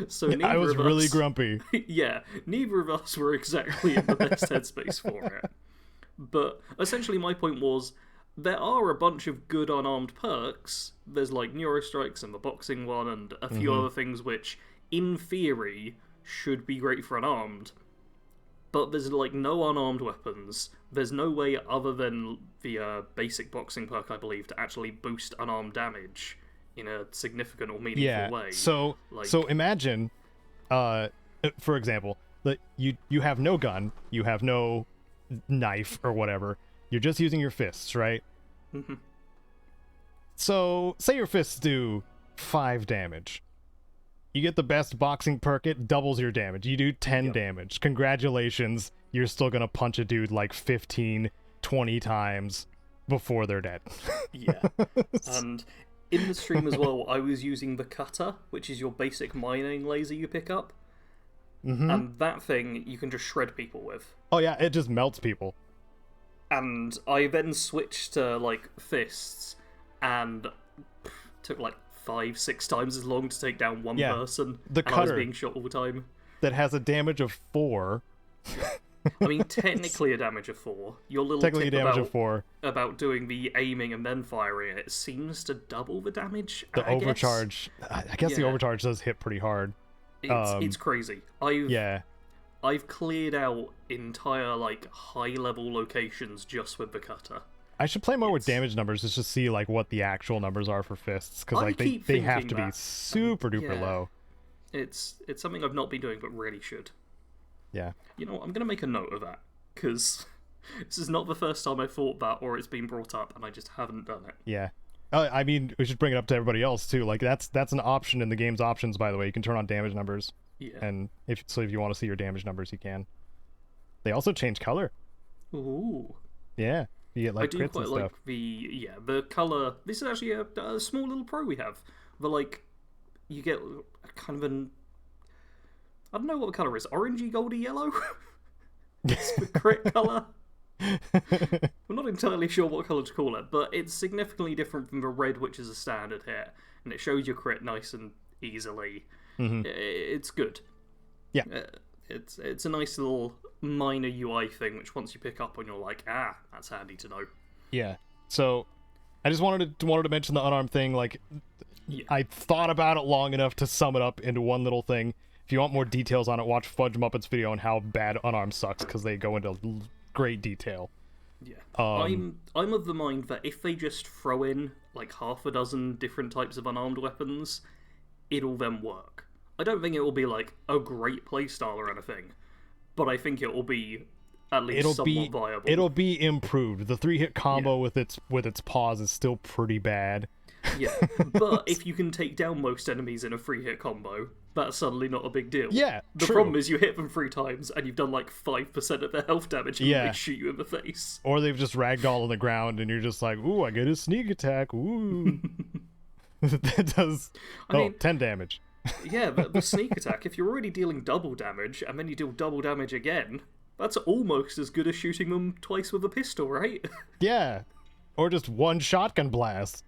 So I was really grumpy. Yeah, neither of us were exactly in the best headspace for it. But essentially, my point was, there are a bunch of good unarmed perks. There's like Neurostrikes and the boxing one, and a few other things which, in theory, should be great for unarmed. But there's like no unarmed weapons. There's no way other than the basic boxing perk, I believe, to actually boost unarmed damage in a significant or meaningful way. So imagine, for example, that you have no gun, you have no knife or whatever. You're just using your fists, right? So say your fists do 5 damage. You get the best boxing perk, it doubles your damage. You do 10 damage. Congratulations, you're still gonna punch a dude like 15, 20 times before they're dead. Yeah. And in the stream as well, I was using the cutter, which is your basic mining laser you pick up. And that thing you can just shred people with. Oh yeah, it just melts people. And I then switched to like fists, and took like 5-6 times as long to take down one person. The cutter, I was being shot all the time. That has a damage of 4. I mean, technically a damage of 4. Your little technically tip damage of 4 about doing the aiming and then firing it seems to double the damage. The overcharge. I guess the overcharge does hit pretty hard. It's crazy. I've cleared out entire like high level locations just with the cutter. I should play more with damage numbers just to see like what the actual numbers are for fists, because like they have to be super duper low. It's something I've not been doing but really should. Yeah. You know what, I'm gonna make a note of that, because this is not the first time I've thought that or it's been brought up and I just haven't done it. Yeah. I mean, we should bring it up to everybody else too. Like that's an option in the game's options, by the way. You can turn on damage numbers. Yeah. And if you want to see your damage numbers, you can. They also change color. Ooh. Yeah. You get like I do crits quite and like stuff. the color. This is actually a small little pro we have. The like, you get kind of I don't know what the color is. Orangey, goldy, yellow. It's the crit color. I'm not entirely sure what color to call it, but it's significantly different from the red, which is a standard here, and it shows your crit nice and easily. It's good. Yeah. It's a nice little minor UI thing, which once you pick up on, you're like, that's handy to know. Yeah. So I just wanted to mention the unarmed thing. Like, Yeah. I thought about it long enough to sum it up into one little thing. If you want more details on it, watch Fudge Muppet's video on how bad unarmed sucks, because they go into great detail. Yeah. I'm of the mind that if they just throw in like half a dozen different types of unarmed weapons, it'll then work. I don't think it will be like a great playstyle or anything, but I think it will be at least somewhat viable. It'll be improved. The 3-hit combo with its paws is still pretty bad. Yeah, but if you can take down most enemies in a 3-hit combo, that's suddenly not a big deal. Yeah, The problem is you hit them 3 times and you've done like 5% of their health damage and they shoot you in the face. Or they've just ragdoll on the ground and you're just like, ooh, I get a sneak attack. Ooh. That does 10 damage. Yeah, but the sneak attack, if you're already dealing double damage and then you deal double damage again, that's almost as good as shooting them twice with a pistol, right? Yeah. Or just one shotgun blast.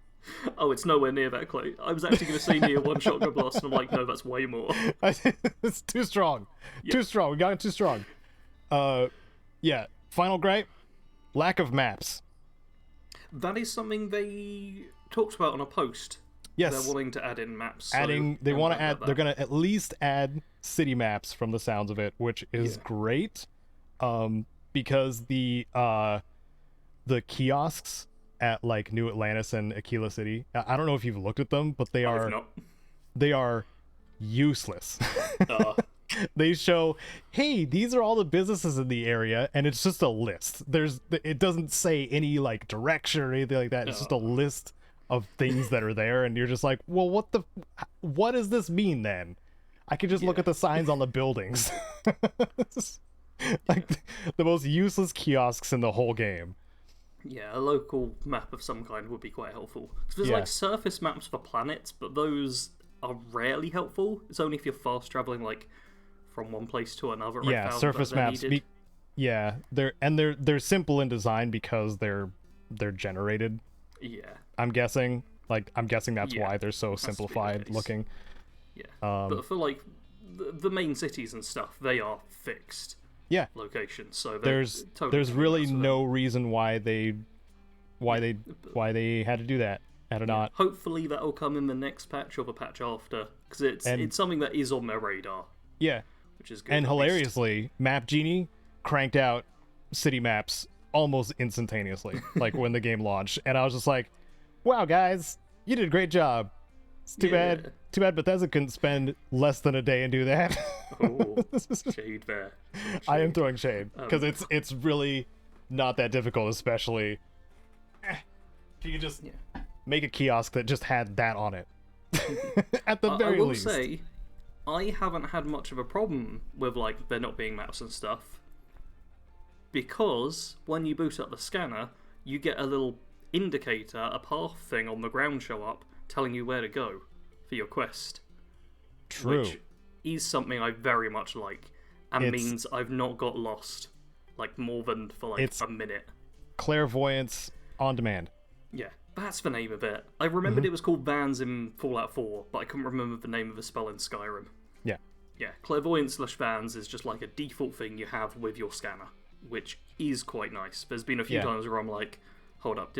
Oh, it's nowhere near that close. I was actually going to say near one shotgun blast, and I'm like, no, that's way more. It's too strong. Too strong. We got it too strong. Yeah. Final gripe, lack of maps. That is something they talked about on a post. Yes. They're willing to add in maps. They want to add, they're going to at least add city maps from the sounds of it, which is great. Because the kiosks at like New Atlantis and Aquila City, I don't know if you've looked at them, but they are useless. They show, hey, these are all the businesses in the area, and it's just a list. It doesn't say any like direction or anything like that. It's just a list of things that are there, and you're just like, well, what does this mean then? I could just look at the signs on the buildings. Like the most useless kiosks in the whole game. Yeah, a local map of some kind would be quite helpful. Because there's like surface maps for planets, but those are rarely helpful. It's only if you're fast traveling like from one place to another. Yeah, surface maps. They're simple in design because they're generated. Yeah. I'm guessing that's why they're so simplified looking. Yeah. But for like the main cities and stuff, they are fixed. Yeah. Locations. So there's really no reason why they had to do that. Not. Hopefully that'll come in the next patch or the patch after, because it's something that is on their radar. Yeah. Which is good. And hilariously, Map Genie cranked out city maps almost instantaneously, like when the game launched, and I was just like, "Wow, guys, you did a great job." It's too bad Bethesda couldn't spend less than a day and do that. Oh, shade there. Shade. I am throwing shade because it's really not that difficult, especially if you could just make a kiosk that just had that on it. At the very least. I will say, I haven't had much of a problem with like there not being maps and stuff, because when you boot up the scanner, you get a little indicator, a path thing on the ground show up, telling you where to go for your quest. True. Which is something I very much like, and means I've not got lost like more than for like a minute. Clairvoyance on demand. Yeah, that's the name of it. I remembered it was called Vans in Fallout 4, but I couldn't remember the name of the spell in Skyrim. Yeah. Yeah, Clairvoyance/Vans is just like a default thing you have with your scanner, which is quite nice. There's been a few times where I'm like, hold up,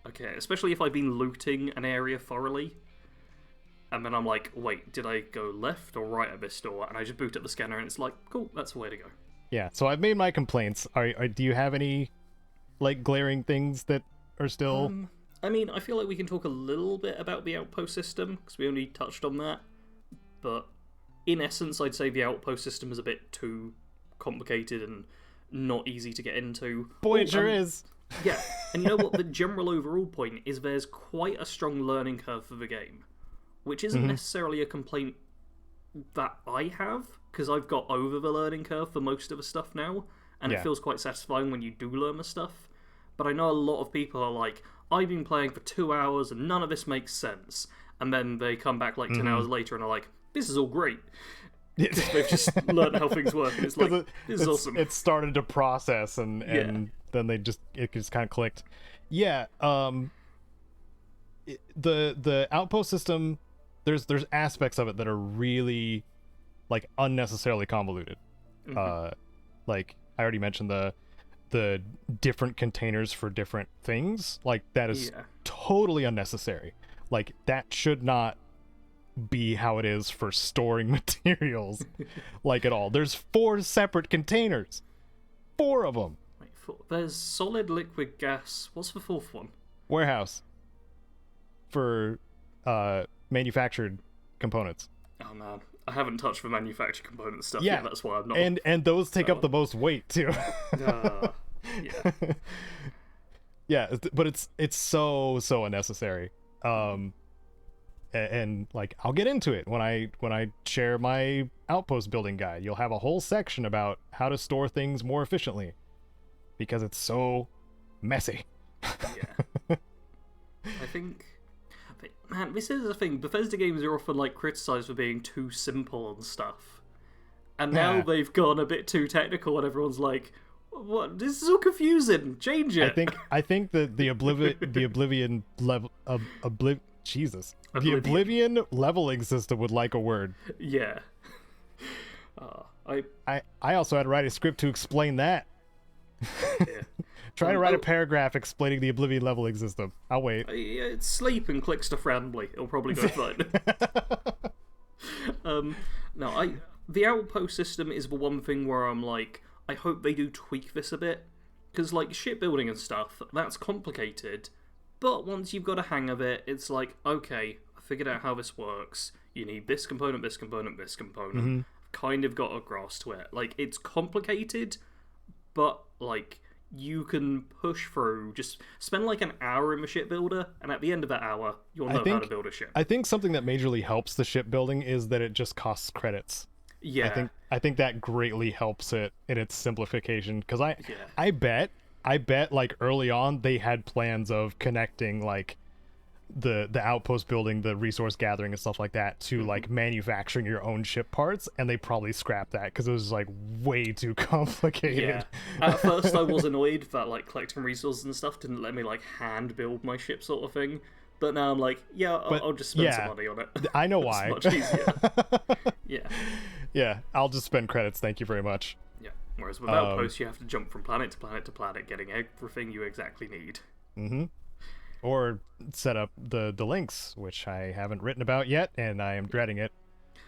okay, especially if I've been looting an area thoroughly, and then I'm like, wait, did I go left or right at this door? And I just boot up the scanner, and it's like, cool, that's the way to go. Yeah, so I've made my complaints. Do you have any, like, glaring things that are still... I mean, I feel like we can talk a little bit about the outpost system, because we only touched on that, but in essence, I'd say the outpost system is a bit too complicated and not easy to get into. Boy, it sure is. Yeah, and you know what? The general overall point is there's quite a strong learning curve for the game, which isn't necessarily a complaint that I have, because I've got over the learning curve for most of the stuff now, and it feels quite satisfying when you do learn the stuff. But I know a lot of people are like, I've been playing for 2 hours and none of this makes sense, and then they come back like 10 hours later and are like, this is all great. They've just learned how things work, and it's like, this is awesome. It started to process, and then it just kind of clicked. Yeah, the outpost system, there's aspects of it that are really like unnecessarily convoluted. Like I already mentioned the different containers for different things. Like that is totally unnecessary. Like, that should not be how it is for storing materials, like, at all. There's 4 separate containers. 4 of them. Wait, there's solid, liquid, gas. What's the 4th one? Warehouse. For manufactured components. Oh man, I haven't touched the manufactured component stuff yet. That's why I'm not. And those take up the most weight too. Yeah. Yeah, but it's so unnecessary. And like, I'll get into it when I share my outpost building guide. You'll have a whole section about how to store things more efficiently, because it's so messy. Yeah. I think, man, this is the thing. Bethesda games are often like criticized for being too simple and stuff, and now they've gone a bit too technical, and everyone's like, "What? This is all confusing. Change it." I think that the Oblivion level the Oblivion leveling system would like a word. Yeah. I also had to write a script to explain that. Yeah. Try to write a paragraph explaining the Oblivion leveling system. I'll wait. It's sleep and click stuff randomly. It'll probably go fine. The outpost system is the one thing where I'm like, I hope they do tweak this a bit. Because, like, shipbuilding and stuff, that's complicated. But once you've got a hang of it, it's like, okay, I figured out how this works. You need this component, this component, this component. Mm-hmm. Kind of got a grasp to it. Like, it's complicated, but, like, you can push through. Just spend like an hour in the shipbuilder, and at the end of that hour, you'll know how to build a ship. I think something that majorly helps the shipbuilding is that it just costs credits. Yeah. I think that greatly helps it in its simplification, because I bet like early on they had plans of connecting like the outpost building, the resource gathering and stuff like that to like manufacturing your own ship parts, and they probably scrapped that because it was like way too complicated. Yeah. At first I was annoyed that like collecting resources and stuff didn't let me like hand build my ship sort of thing, but now I'm like, I'll just spend some money on it. I know why. It's much easier. Yeah, I'll just spend credits, thank you very much. Yeah, whereas with outposts you have to jump from planet to planet to planet getting everything you exactly need. Mm-hmm. Or set up the links, which I haven't written about yet, and I am dreading it.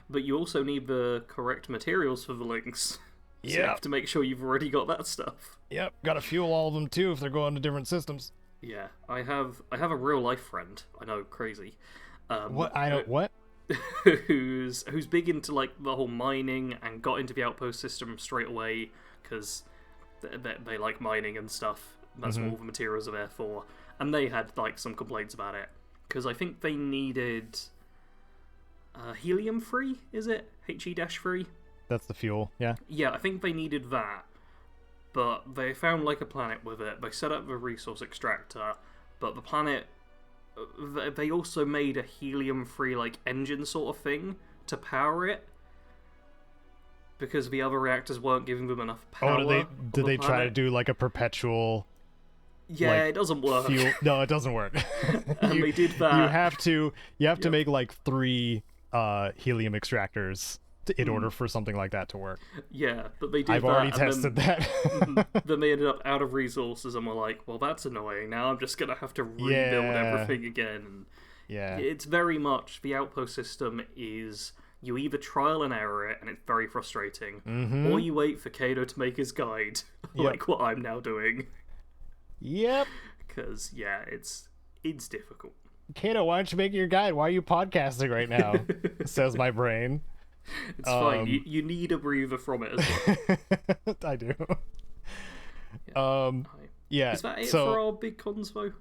But you also need the correct materials for the links. So you have to make sure you've already got that stuff. Yep, gotta fuel all of them too if they're going to different systems. Yeah, I have a real life friend. I know, crazy. What? who's big into like the whole mining and got into the outpost system straight away because they like mining and stuff. That's what all the materials are there for. And they had like some complaints about it because I think they needed helium-3, is it? HE-3? That's the fuel, yeah. Yeah, I think they needed that. But they found like a planet with it. They set up the resource extractor, but the planet, they also made a helium-3 like engine sort of thing to power it because the other reactors weren't giving them enough power. Oh, did they try to do like a perpetual? Yeah, like, it doesn't work. Fuel? No, it doesn't work. And they did that. You have to make like 3 helium extractors in order for something like that to work. Yeah, but they did I've already tested that. Then they ended up out of resources and were like, well, that's annoying. Now I'm just going to have to rebuild everything again. Yeah. It's very much, the outpost system is, you either trial and error it, and it's very frustrating, or you wait for Caedo to make his guide, like what I'm now doing. Yep. Because, it's difficult. Caedo, why aren't you making your guide? Why are you podcasting right now? Says my brain. It's fine. You need a breather from it as well. I do. Yeah. Is that it for our big convo?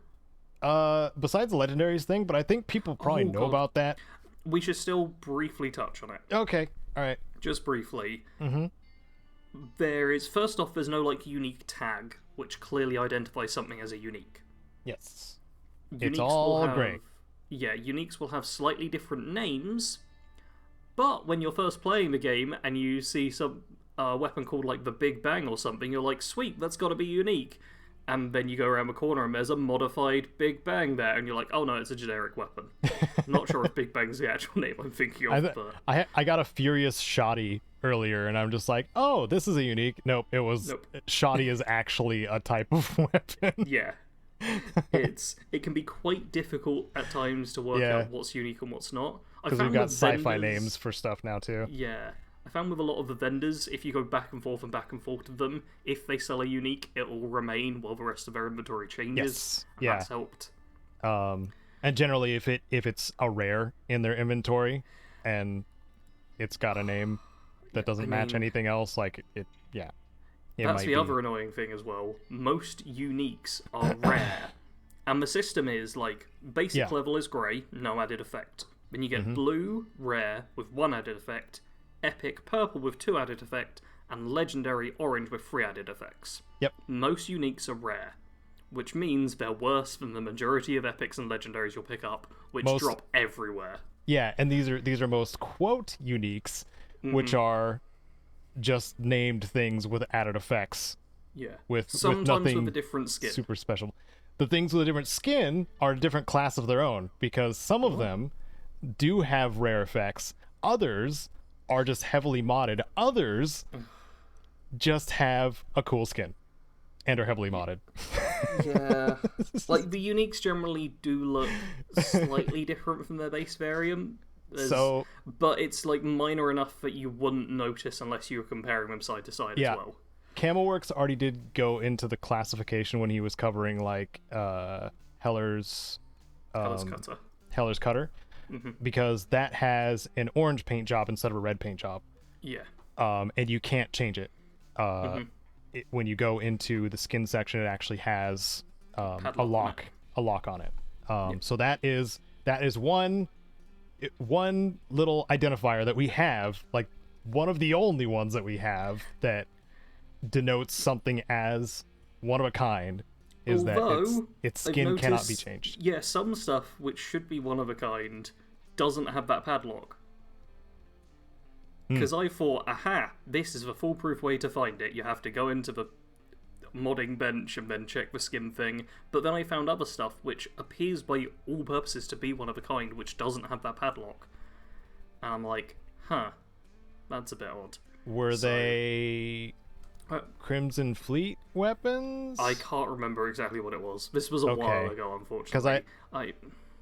Besides the legendaries thing, but I think people probably know about that. We should still briefly touch on it. Okay. All right. Just briefly. Mm-hmm. First off, there's no like unique tag which clearly identifies something as a unique. Yes. Uniques it's all great. Yeah, uniques will have slightly different names, but when you're first playing the game and you see some weapon called like the Big Bang or something, you're like, sweet, that's got to be unique. And then you go around the corner and there's a modified Big Bang there, and you're like, oh no, it's a generic weapon. Not sure if Big Bang's the actual name I'm thinking of, but... I got a Furious Shoddy earlier, and I'm just like, oh, this is a unique. Nope, it was... Shoddy is actually a type of weapon. Yeah. It can be quite difficult at times to work Yeah, out what's unique and what's not. I because we've found got with sci-fi vendors, names for stuff now too. yeah, I found with a lot of the vendors, if you go back and forth with them, if they sell a unique, it will remain while the rest of their inventory changes, Yes. and Yeah. that's helped. And generally, if it's a rare in their inventory, and it's got a name that I doesn't match mean, anything else, like yeah, it that's might the be. other annoying thing as well. Most uniques are rare, and the system is like basic Yeah. level is grey, no added effect. Then you get Mm-hmm. blue, rare with 1 added effect, epic purple with 2 added effect, and legendary orange with 3 added effects. Yep. Most uniques are rare, which means they're worse than the majority of epics and legendaries you'll pick up, which Most drop everywhere. Yeah, and these are most quote uniques, which are just named things with added effects, Yeah. with Sometimes with a nothing different skin. super special. The things with a different skin are a different class of their own, because some of them do have rare effects. Others are just heavily modded. Others just have a cool skin and are heavily modded. Yeah. Like, the uniques generally do look slightly different from their base variant. So But it's, like, minor enough that you wouldn't notice unless you were comparing them side to side yeah, as well. Camelworks already did go into the classification when he was covering like Heller's Color's Cutter. Heller's Cutter, because that has an orange paint job instead of a red paint job, Yeah. and you can't change it. When you go into the skin section, it actually has a Padlock lock on it. So that is one little identifier that we have, like one of the only ones that we have that denotes something as one of a kind, is Although, that its I've skin cannot be noticed- changed. Yeah, some stuff which should be one of a kind doesn't have that padlock. Because I thought, aha, this is the foolproof way to find it. You have to go into the modding bench and then check the skin thing. But then I found other stuff which appears by all purposes to be one of a kind, which doesn't have that padlock. And I'm like, huh, that's a bit odd. Were they Crimson Fleet weapons? I can't remember exactly what it was. This was a while ago, unfortunately. Because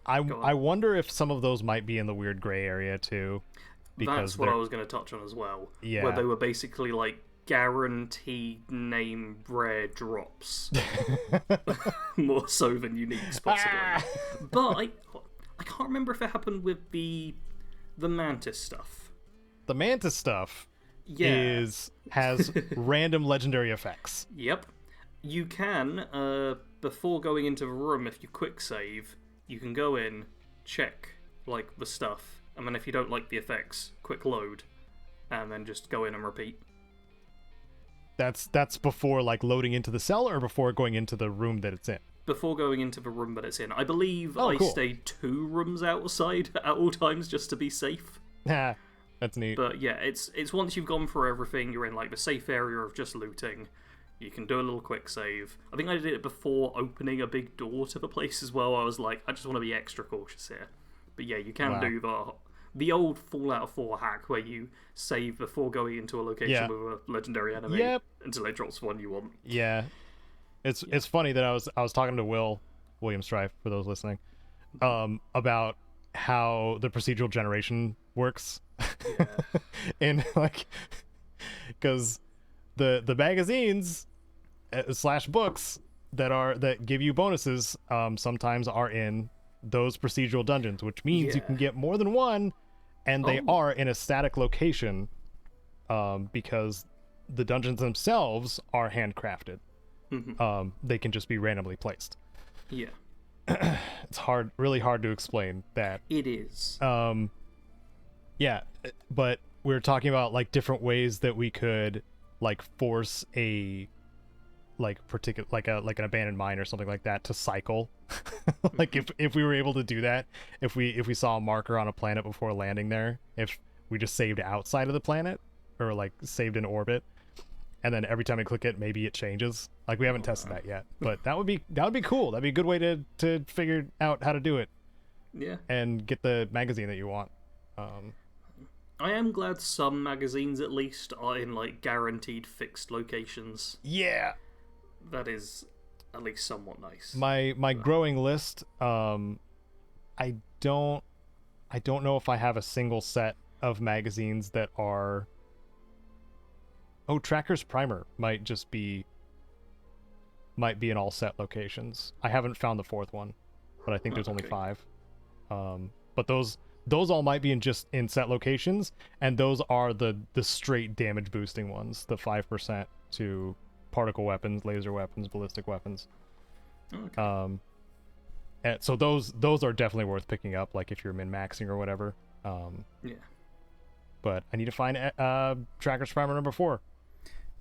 I wonder if some of those might be in the weird gray area too. Because that's what I was going to touch on as well. Yeah. Where they were basically like guaranteed name rare drops. More so than uniques, possibly. But I can't remember if it happened with the Mantis stuff. The Mantis stuff Yeah. has random legendary effects. Yep. You can, before going into the room, if you quick save, you can go in, check like the stuff, and then if you don't like the effects, quick load, and then just go in and repeat. That's before like loading into the cell, or before going into the room that it's in? Before going into the room that it's in. I believe Oh, I cool. stayed 2 rooms outside at all times just to be safe. That's neat. But yeah, it's once you've gone through everything, you're in like the safe area of just looting. You can do a little quick save. I think I did it before opening a big door to the place as well. I was like, I just want to be extra cautious here. But yeah, you can do the old Fallout 4 hack where you save before going into a location with a legendary enemy until it drops one you want. Yeah. It's funny that I was talking to William Strife, for those listening, about how the procedural generation works. Yeah. And like, because the magazines / books that give you bonuses sometimes are in those procedural dungeons, which means you can get more than one, and they are in a static location, because the dungeons themselves are handcrafted. They can just be randomly placed. Yeah. It's really hard to explain that. It is. Yeah, but we're talking about like different ways that we could like force a particular like an abandoned mine or something like that to cycle. Like if we were able to do that, if we saw a marker on a planet before landing there, if we just saved outside of the planet or like saved in orbit, and then every time I click it, maybe it changes. Like, we haven't tested that yet, but that would be cool. That'd be a good way to figure out how to do it. Yeah. And get the magazine that you want. I am glad some magazines at least are in like guaranteed fixed locations. Yeah. That is at least somewhat nice. My growing list, I don't know if I have a single set of magazines that are... Oh, Tracker's Primer might be in all set locations. I haven't found the fourth one, but I think there's only 5. But those all might be in set locations, and those are the straight damage boosting ones, the 5% to particle weapons, laser weapons, ballistic weapons. Okay. And so those are definitely worth picking up, like if you're min-maxing or whatever. Yeah. But I need to find Tracker's Primer number 4.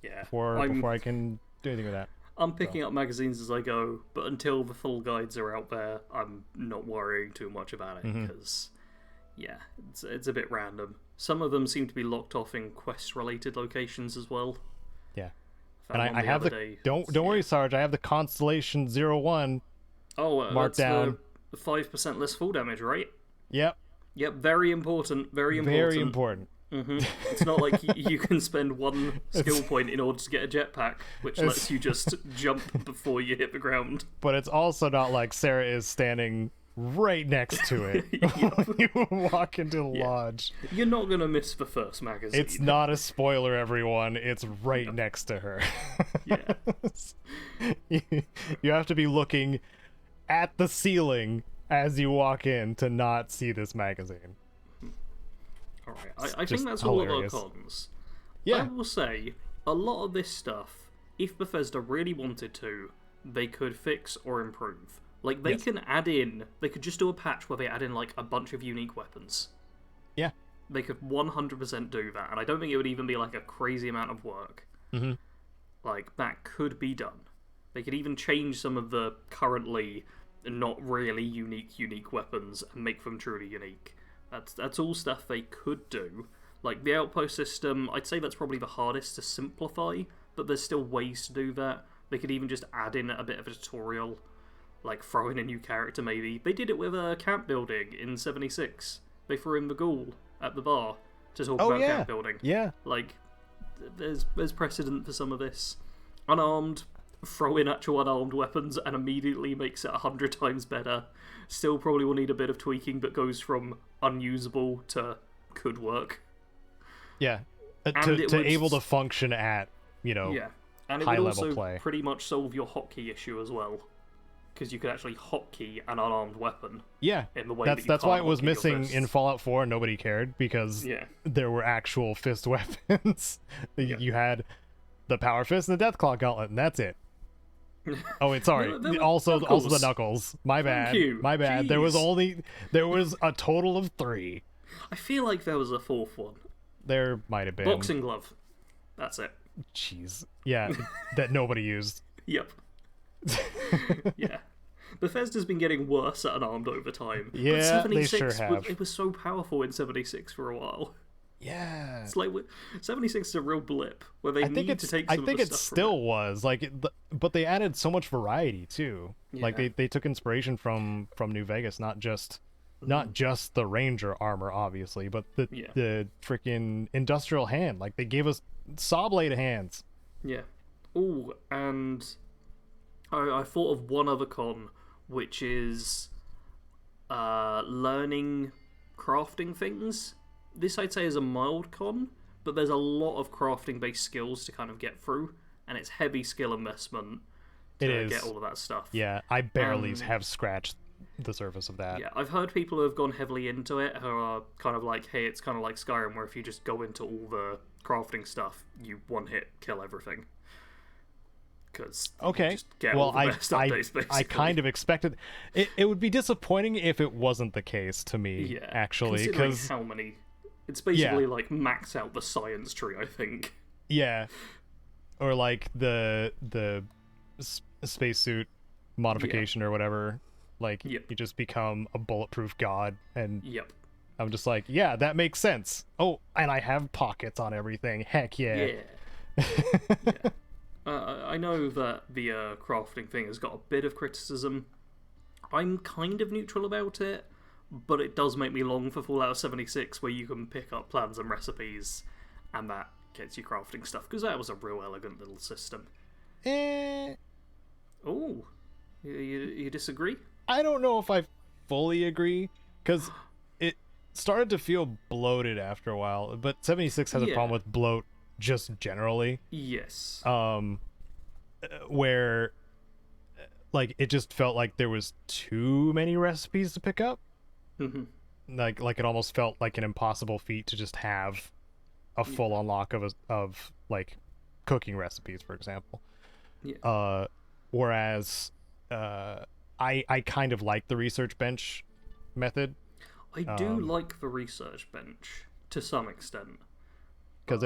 Yeah. Before I can do anything with that. I'm picking up magazines as I go, but until the full guides are out there, I'm not worrying too much about it, because, yeah, it's a bit random. Some of them seem to be locked off in quest-related locations as well. Yeah. And I have the... Don't worry, Sarge, I have the Constellation 01 marked down. The 5% less full damage, right? Yep. Yep, very important, very important. Very important. It's not like you can spend 1 skill point in order to get a jetpack, which lets you just jump before you hit the ground. But it's also not like Sarah is standing right next to it when you walk into the lodge. You're not going to miss the first magazine. It's not a spoiler, everyone. It's right next to her. Yeah. You have to be looking at the ceiling as you walk in to not see this magazine. Alright, I think that's all of our cons. Yeah. I will say, a lot of this stuff, if Bethesda really wanted to, they could fix or improve. Like, they can add in... They could just do a patch where they add in, like, a bunch of unique weapons. Yeah. They could 100% do that, and I don't think it would even be, like, a crazy amount of work. Like, that could be done. They could even change some of the currently not really unique weapons and make them truly unique. That's all stuff they could do. Like, the outpost system, I'd say that's probably the hardest to simplify, but there's still ways to do that. They could even just add in a bit of a tutorial, like throw in a new character maybe. They did it with camp building in 76. They threw in the ghoul at the bar to talk about camp building. Yeah. Like, there's precedent for some of this. Unarmed, throw in actual unarmed weapons and immediately makes it 100 times better. Still probably will need a bit of tweaking, but goes from unusable to could work. Yeah. To able to function at, and it high would level also play. pretty much solve your hotkey issue as well. Because you could actually hotkey an unarmed weapon. Yeah. In the way that's why it was missing in Fallout 4 and nobody cared, because there were actual fist weapons. You had the Power Fist and the Deathclaw Gauntlet, and that's it. Oh wait, sorry. Also the Knuckles. My bad. Thank you. My bad. Jeez. There was a total of 3. I feel like there was a 4th one. There might have been. Boxing glove. That's it. Jeez. Yeah, that nobody used. Yep. Yeah. Bethesda's been getting worse at unarmed over time. Yeah, but 76 they sure have. It was so powerful in 76 for a while. Yeah. It's like 76 is a real blip where they need to take some of the stuff. I think it still was but they added so much variety too. Yeah. Like they took inspiration from New Vegas, not just the Ranger armor, obviously, but the freaking industrial hand. Like they gave us saw blade hands. Yeah. Oh, and I thought of one other con, which is learning crafting things. This I'd say is a mild con, but there's a lot of crafting-based skills to kind of get through, and it's heavy skill investment to get all of that stuff. Yeah, I barely have scratched the surface of that. Yeah, I've heard people who have gone heavily into it who are kind of like, hey, it's kind of like Skyrim, where if you just go into all the crafting stuff, you one-hit kill everything. Because I kind of expected it would be disappointing if it wasn't the case to me. Yeah, actually, because how many. It's basically like max out the science tree, I think. Yeah, or like the spacesuit modification or whatever. Like you just become a bulletproof god, and I'm just like, yeah, that makes sense. Oh, and I have pockets on everything. Heck yeah. Yeah. I know that the crafting thing has got a bit of criticism. I'm kind of neutral about it, but it does make me long for Fallout 76, where you can pick up plans and recipes, and that gets you crafting stuff, because that was a real elegant little system. Oh, You disagree? I don't know if I fully agree, because it started to feel bloated after a while. But 76 has a problem with bloat just generally. Yes. Where like it just felt like there was too many recipes to pick up. Like it almost felt like an impossible feat to just have a full unlock of like cooking recipes, for example. Whereas I kind of like the research bench method. I do like the research bench to some extent, because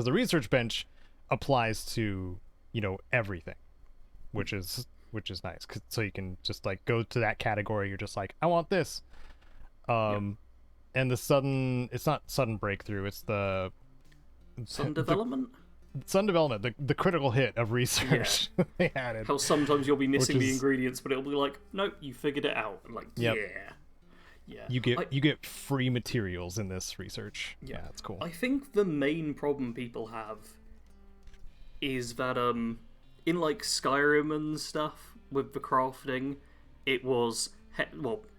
the research bench applies to, you know, everything, which is nice. So you can just like go to that category. You're just like, I want this. And it's not sudden breakthrough. It's the sun development. The critical hit of research they added. How sometimes you'll be missing the ingredients, but it'll be like, nope, you figured it out. And like, yeah. You get free materials in this research. Yeah, it's cool. I think the main problem people have is that in like Skyrim and stuff with the crafting, it was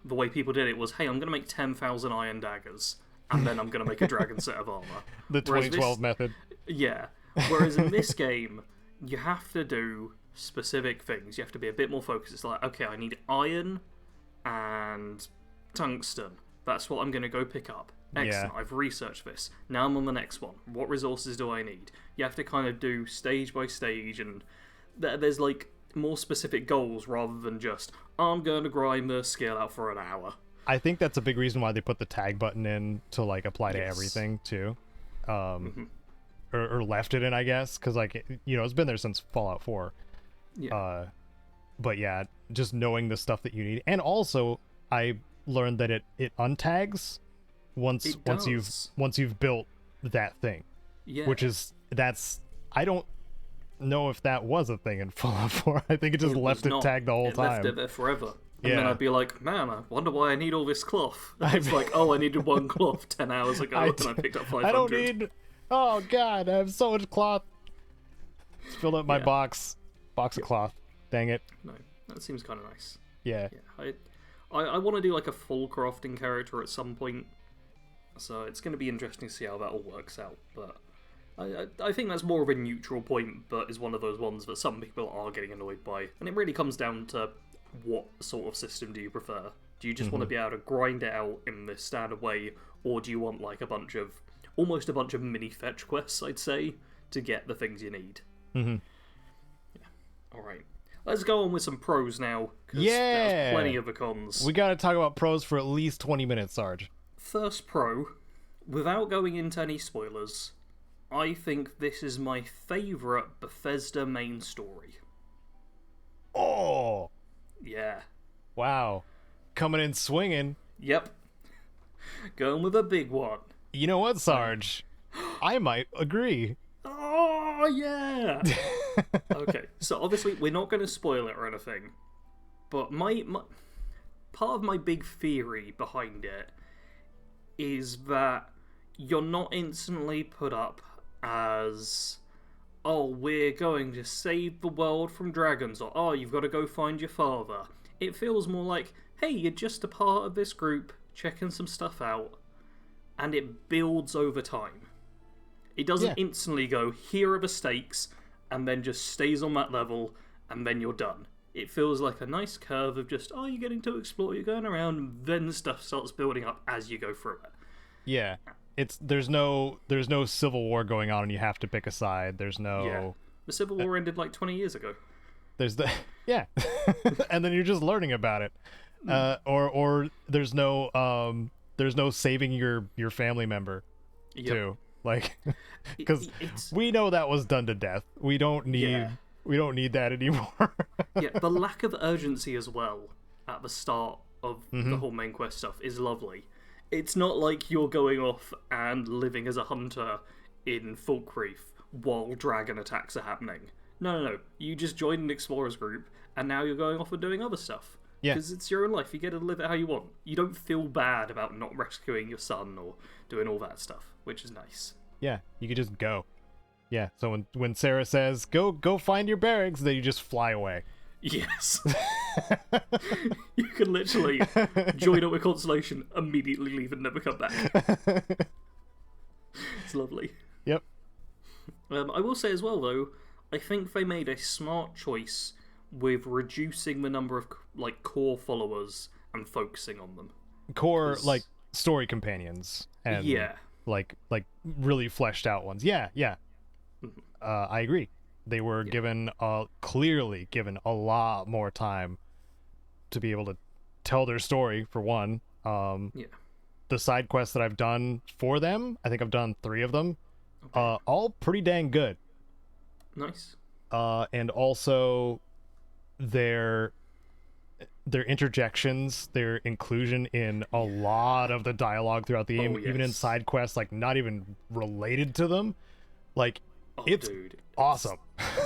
the way people did it was, hey, I'm gonna make 10,000 iron daggers, and then I'm gonna make a dragon set of armor. The 2012 method. Yeah. Whereas in this game, you have to do specific things. You have to be a bit more focused. It's like, okay, I need iron and tungsten. That's what I'm going to go pick up. Excellent. I've researched this. Now I'm on the next one. What resources do I need? You have to kind of do stage by stage, and there's like more specific goals rather than just, I'm going to grind the skill out for an hour. I think that's a big reason why they put the tag button in to like apply to everything too. Or left it in, I guess, because like, you know, it's been there since Fallout 4. But yeah, just knowing the stuff that you need, and also I learned that it untags once you've built that thing. Which is I don't know if that was a thing in Fallout 4. I think it just left it tagged the whole time. Left it there forever. And then I'd be like, man, I wonder why I need all this cloth. It's like, oh, I needed one cloth 10 hours ago, and I picked up 500. I don't need... Oh, God, I have so much cloth. Just filled up my box of cloth. Dang it. No, that seems kind of nice. Yeah. I want to do, like, a full crafting character at some point, so it's going to be interesting to see how that all works out, but... I think that's more of a neutral point, but is one of those ones that some people are getting annoyed by, and it really comes down to what sort of system do you prefer? Do you just want to be able to grind it out in this standard way, or do you want like almost a bunch of mini fetch quests, I'd say, to get the things you need? Alright, let's go on with some pros now, because there's plenty of the cons. We gotta talk about pros for at least 20 minutes, Sarge. First pro, without going into any spoilers, I think this is my favourite Bethesda main story. Oh! Yeah. Wow. Coming in swinging. Yep. Going with a big one. You know what, Sarge? I might agree. Oh, yeah! Okay, so obviously we're not going to spoil it or anything, but my part of my big theory behind it is that you're not instantly put up as, oh, we're going to save the world from dragons, or, oh, you've got to go find your father. It feels more like, hey, you're just a part of this group, checking some stuff out, and it builds over time. It doesn't instantly go, here are the stakes, and then just stays on that level, and then you're done. It feels like a nice curve of just, oh, you're getting to explore, you're going around, and then stuff starts building up as you go through it. Yeah. There's no civil war going on and you have to pick a side. There's no... Yeah. The Civil War ended like 20 years ago. There's the... Yeah. And then you're just learning about it. Or there's no saving your family member too. Like, because we know that was done to death. We don't need that anymore. The lack of urgency as well at the start of the whole main quest stuff is lovely. It's not like you're going off and living as a hunter in Falkreath while dragon attacks are happening. No. You just joined an explorers group, and now you're going off and doing other stuff. Yeah. Because it's your own life. You get to live it how you want. You don't feel bad about not rescuing your son or doing all that stuff, which is nice. Yeah, you could just go. Yeah, so when Sarah says, go find your barracks, then you just fly away. Yes. You can literally join up with Constellation, immediately leave, and never come back. It's lovely. Yep. I will say as well, though, I think they made a smart choice with reducing the number of like core followers and focusing on them. Core like story companions and yeah, like really fleshed out ones. Yeah. I agree. They were clearly given a lot more time to be able to tell their story, for one. The side quests that I've done for them, I think I've done 3 of them, all pretty dang good. Nice. And also their interjections, their inclusion in a lot of the dialogue throughout the game, even in side quests like not even related to them, like it's awesome.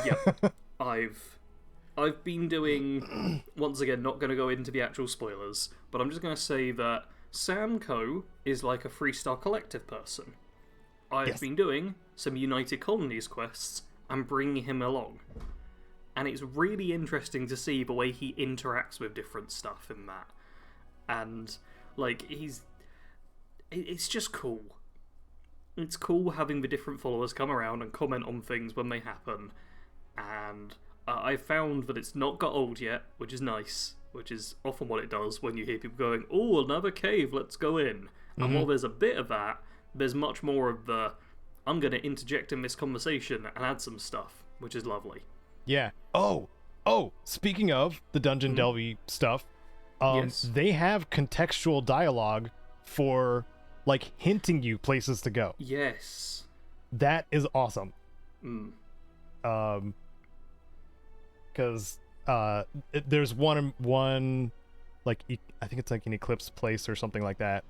Yep. I've been doing, once again, not going to go into the actual spoilers, but I'm just going to say that Sam Coe is like a 3-star collective person. I've been doing some United Colonies quests and bringing him along. And it's really interesting to see the way he interacts with different stuff in that. And, like, it's just cool. It's cool having the different followers come around and comment on things when they happen. And I found that it's not got old yet, which is nice. Which is often what it does when you hear people going, "Oh, another cave, let's go in." And while there's a bit of that, there's much more of the, I'm going to interject in this conversation and add some stuff, which is lovely. Yeah. Oh, speaking of the Dungeon Delvey stuff, they have contextual dialogue for, like, hinting you places to go. Yes. That is awesome. Because there's one, like, I think it's like an Eclipse place or something like that,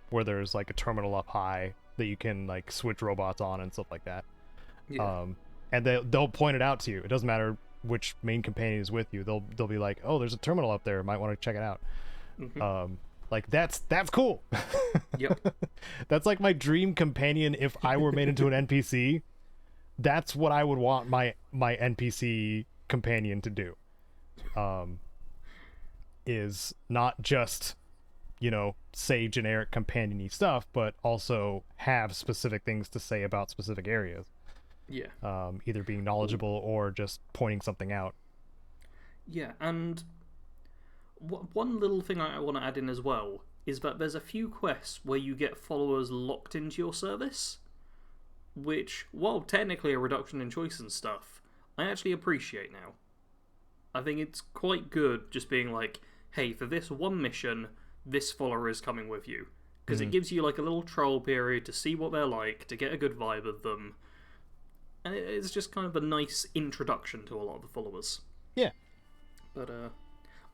where there's, like, a terminal up high that you can, like, switch robots on and stuff like that. And they'll point it out to you. It doesn't matter which main companion is with you. They'll be like, "Oh, there's a terminal up there. Might want to check it out." Like, that's cool. Yep. That's like my dream companion if I were made into an NPC. That's what I would want my NPC companion to do. Is not just, say generic companion-y stuff, but also have specific things to say about specific areas. Yeah. Either being knowledgeable or just pointing something out. Yeah, and one little thing I want to add in as well is that there's a few quests where you get followers locked into your service, which, while technically a reduction in choice and stuff, I actually appreciate now. I think it's quite good just being like, hey, for this one mission, this follower is coming with you. Because it gives you like a little trial period to see what they're like, to get a good vibe of them. And it's just kind of a nice introduction to a lot of the followers. Yeah. But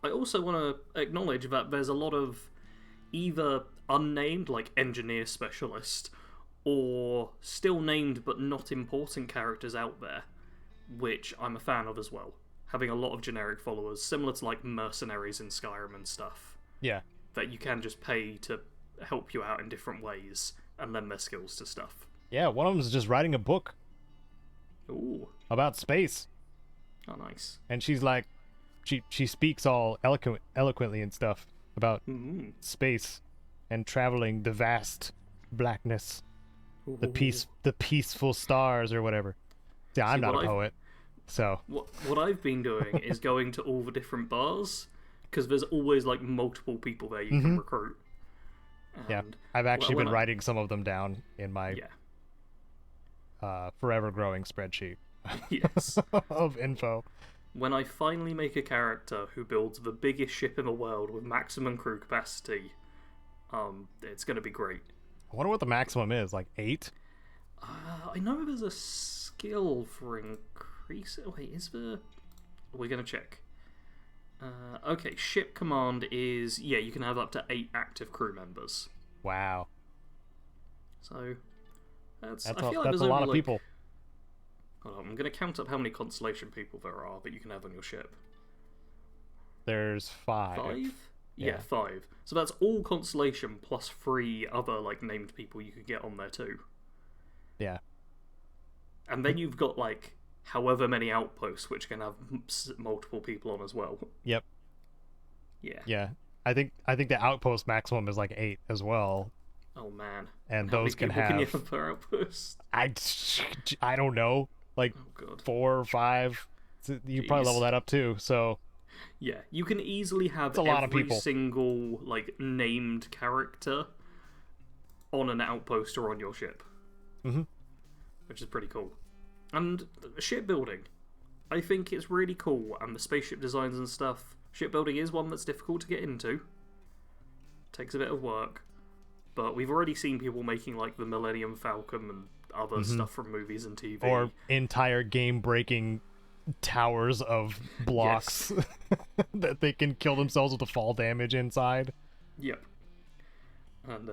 I also want to acknowledge that there's a lot of either unnamed, like engineer specialist, or still named but not important characters out there, which I'm a fan of as well. Having a lot of generic followers, similar to like mercenaries in Skyrim and stuff. Yeah. That you can just pay to help you out in different ways and lend their skills to stuff. Yeah, one of them is just writing a book. Ooh. About space. Oh, nice. And she's like, she speaks all eloquently and stuff about space and traveling the vast blackness, the peaceful stars or whatever. Yeah, I'm not a poet, so what I've been doing is going to all the different bars, because there's always like multiple people there you can recruit. And, yeah, I've actually been writing some of them down in my forever growing spreadsheet. Yes. Of info. When I finally make a character who builds the biggest ship in the world with maximum crew capacity, it's going to be great. I wonder what the maximum is, like 8? I know there's a skill for increase. Wait, is there? We're going to check. Okay, ship command is, you can have up to 8 active crew members. Wow. So, that's a lot of people. Hold on, I'm going to count up how many Constellation people there are that you can have on your ship. There's 5. 5? Yeah, 5. So that's all Constellation plus 3 other like named people you could get on there too. Yeah. And then you've got like however many outposts, which can have multiple people on as well. Yep. Yeah. Yeah. I think the outpost maximum is like 8 as well. Oh man. And How those many people can you have have per outpost? I don't know, like Oh god. 4 or 5. You probably level Jeez. that up too. So Yeah, you can easily have it's a lot of every people. single like named character on an outpost or on your ship, which is pretty cool. And shipbuilding, I think it's really cool, and the spaceship designs and stuff. Shipbuilding is one that's difficult to get into. Takes a bit of work, but we've already seen people making like the Millennium Falcon and other stuff from movies and TV. Or entire game-breaking towers of blocks that they can kill themselves with the fall damage inside. Yep. And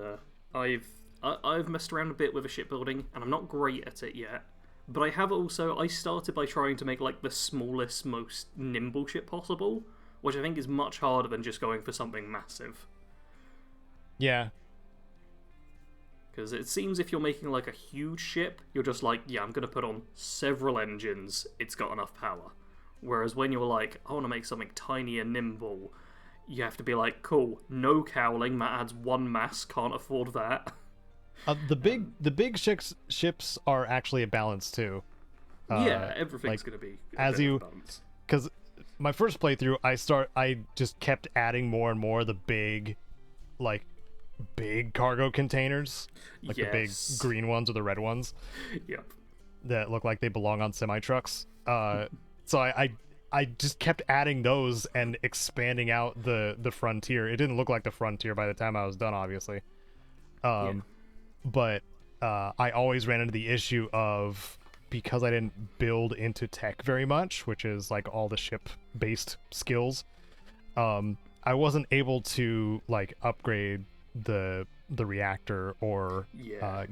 I've messed around a bit with a shipbuilding, and I'm not great at it yet. But I started by trying to make like the smallest, most nimble ship possible, which I think is much harder than just going for something massive. Yeah. Because it seems if you're making like a huge ship, you're just like, yeah, I'm going to put on several engines, it's got enough power. Whereas when you're like, I want to make something tiny and nimble, you have to be like, cool, no cowling, that adds 1 mass, can't afford that. The big ships are actually a balance too. Yeah, everything's like, going to be as you, because my first playthrough, I just kept adding more and more the big cargo containers, like the big green ones or the red ones. Yep. That look like they belong on semi trucks. So I just kept adding those and expanding out the frontier. It didn't look like the frontier by the time I was done, obviously. But I always ran into the issue of, because I didn't build into tech very much, which is like all the ship-based skills, I wasn't able to like upgrade the reactor or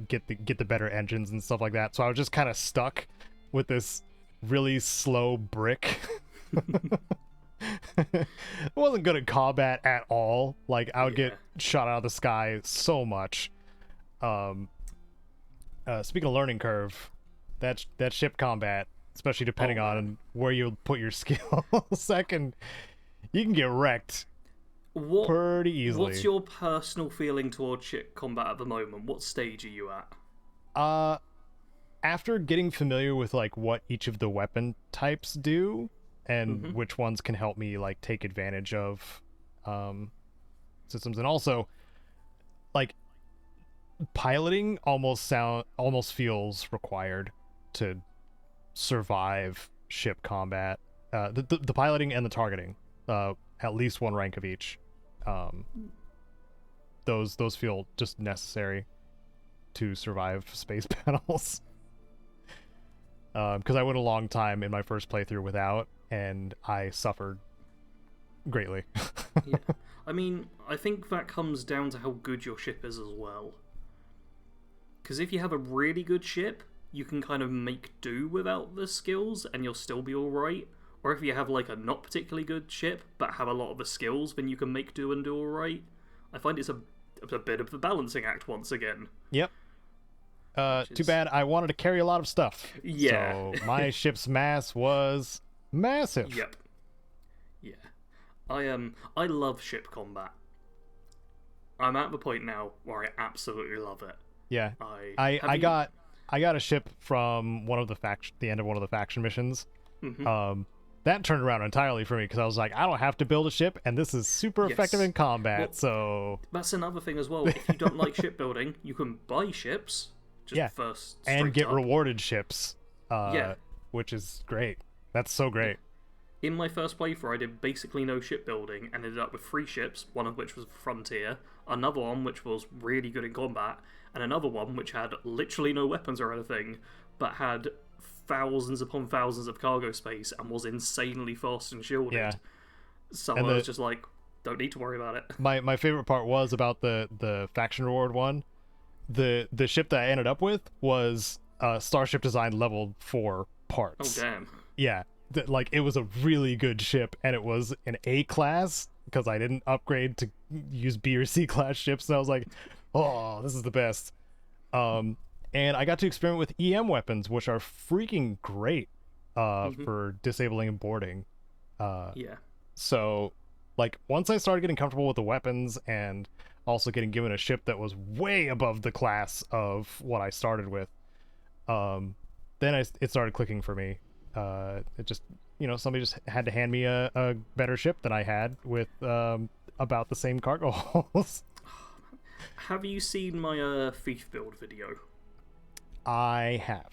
get the better engines and stuff like that. So I was just kind of stuck with this really slow brick. I wasn't good at combat at all. Like I would get shot out of the sky so much. Speaking of learning curve, that ship combat, especially depending on where you put your skills, you can get wrecked pretty easily. What's your personal feeling towards ship combat at the moment? What stage are you at? After getting familiar with like what each of the weapon types do and which ones can help me like take advantage of systems, and also like piloting almost feels required to survive ship combat. The piloting and the targeting, at least 1 rank of each. Those feel just necessary to survive space battles. Because I went a long time in my first playthrough without, and I suffered greatly. Yeah. I mean, I think that comes down to how good your ship is as well. Because if you have a really good ship, you can kind of make do without the skills, and you'll still be alright. Or if you have like a not particularly good ship, but have a lot of the skills, then you can make do and do alright. I find it's a bit of the balancing act once again. Yep. Too bad I wanted to carry a lot of stuff. Yeah. So my ship's mass was massive. Yep. Yeah. I love ship combat. I'm at the point now where I absolutely love it. Yeah. I got a ship from the end of one of the faction missions. That turned around entirely for me, because I was like, I don't have to build a ship, and this is super effective in combat. Well, so that's another thing as well. If you don't like shipbuilding, you can buy ships. First and get rewarded ships. Which is great. That's so great. In my first playthrough, I did basically no shipbuilding and ended up with 3 ships, one of which was Frontier, another one which was really good in combat, and another one which had literally no weapons or anything, but had thousands upon thousands of cargo space and was insanely fast and shielded. Yeah. So I was just like, don't need to worry about it. My favorite part was about the faction reward one. The ship that I ended up with was Starship Design level 4 parts. Oh, damn. Yeah. Like, it was a really good ship, and it was an A class, because I didn't upgrade to use B or C class ships, and I was like, oh, this is the best. And I got to experiment with EM weapons, which are freaking great. for disabling and boarding. Yeah. So, like, once I started getting comfortable with the weapons and also getting given a ship that was way above the class of what I started with, then it started clicking for me. It just, somebody just had to hand me a better ship than I had with about the same cargo holes. Have you seen my Thief build video? I have.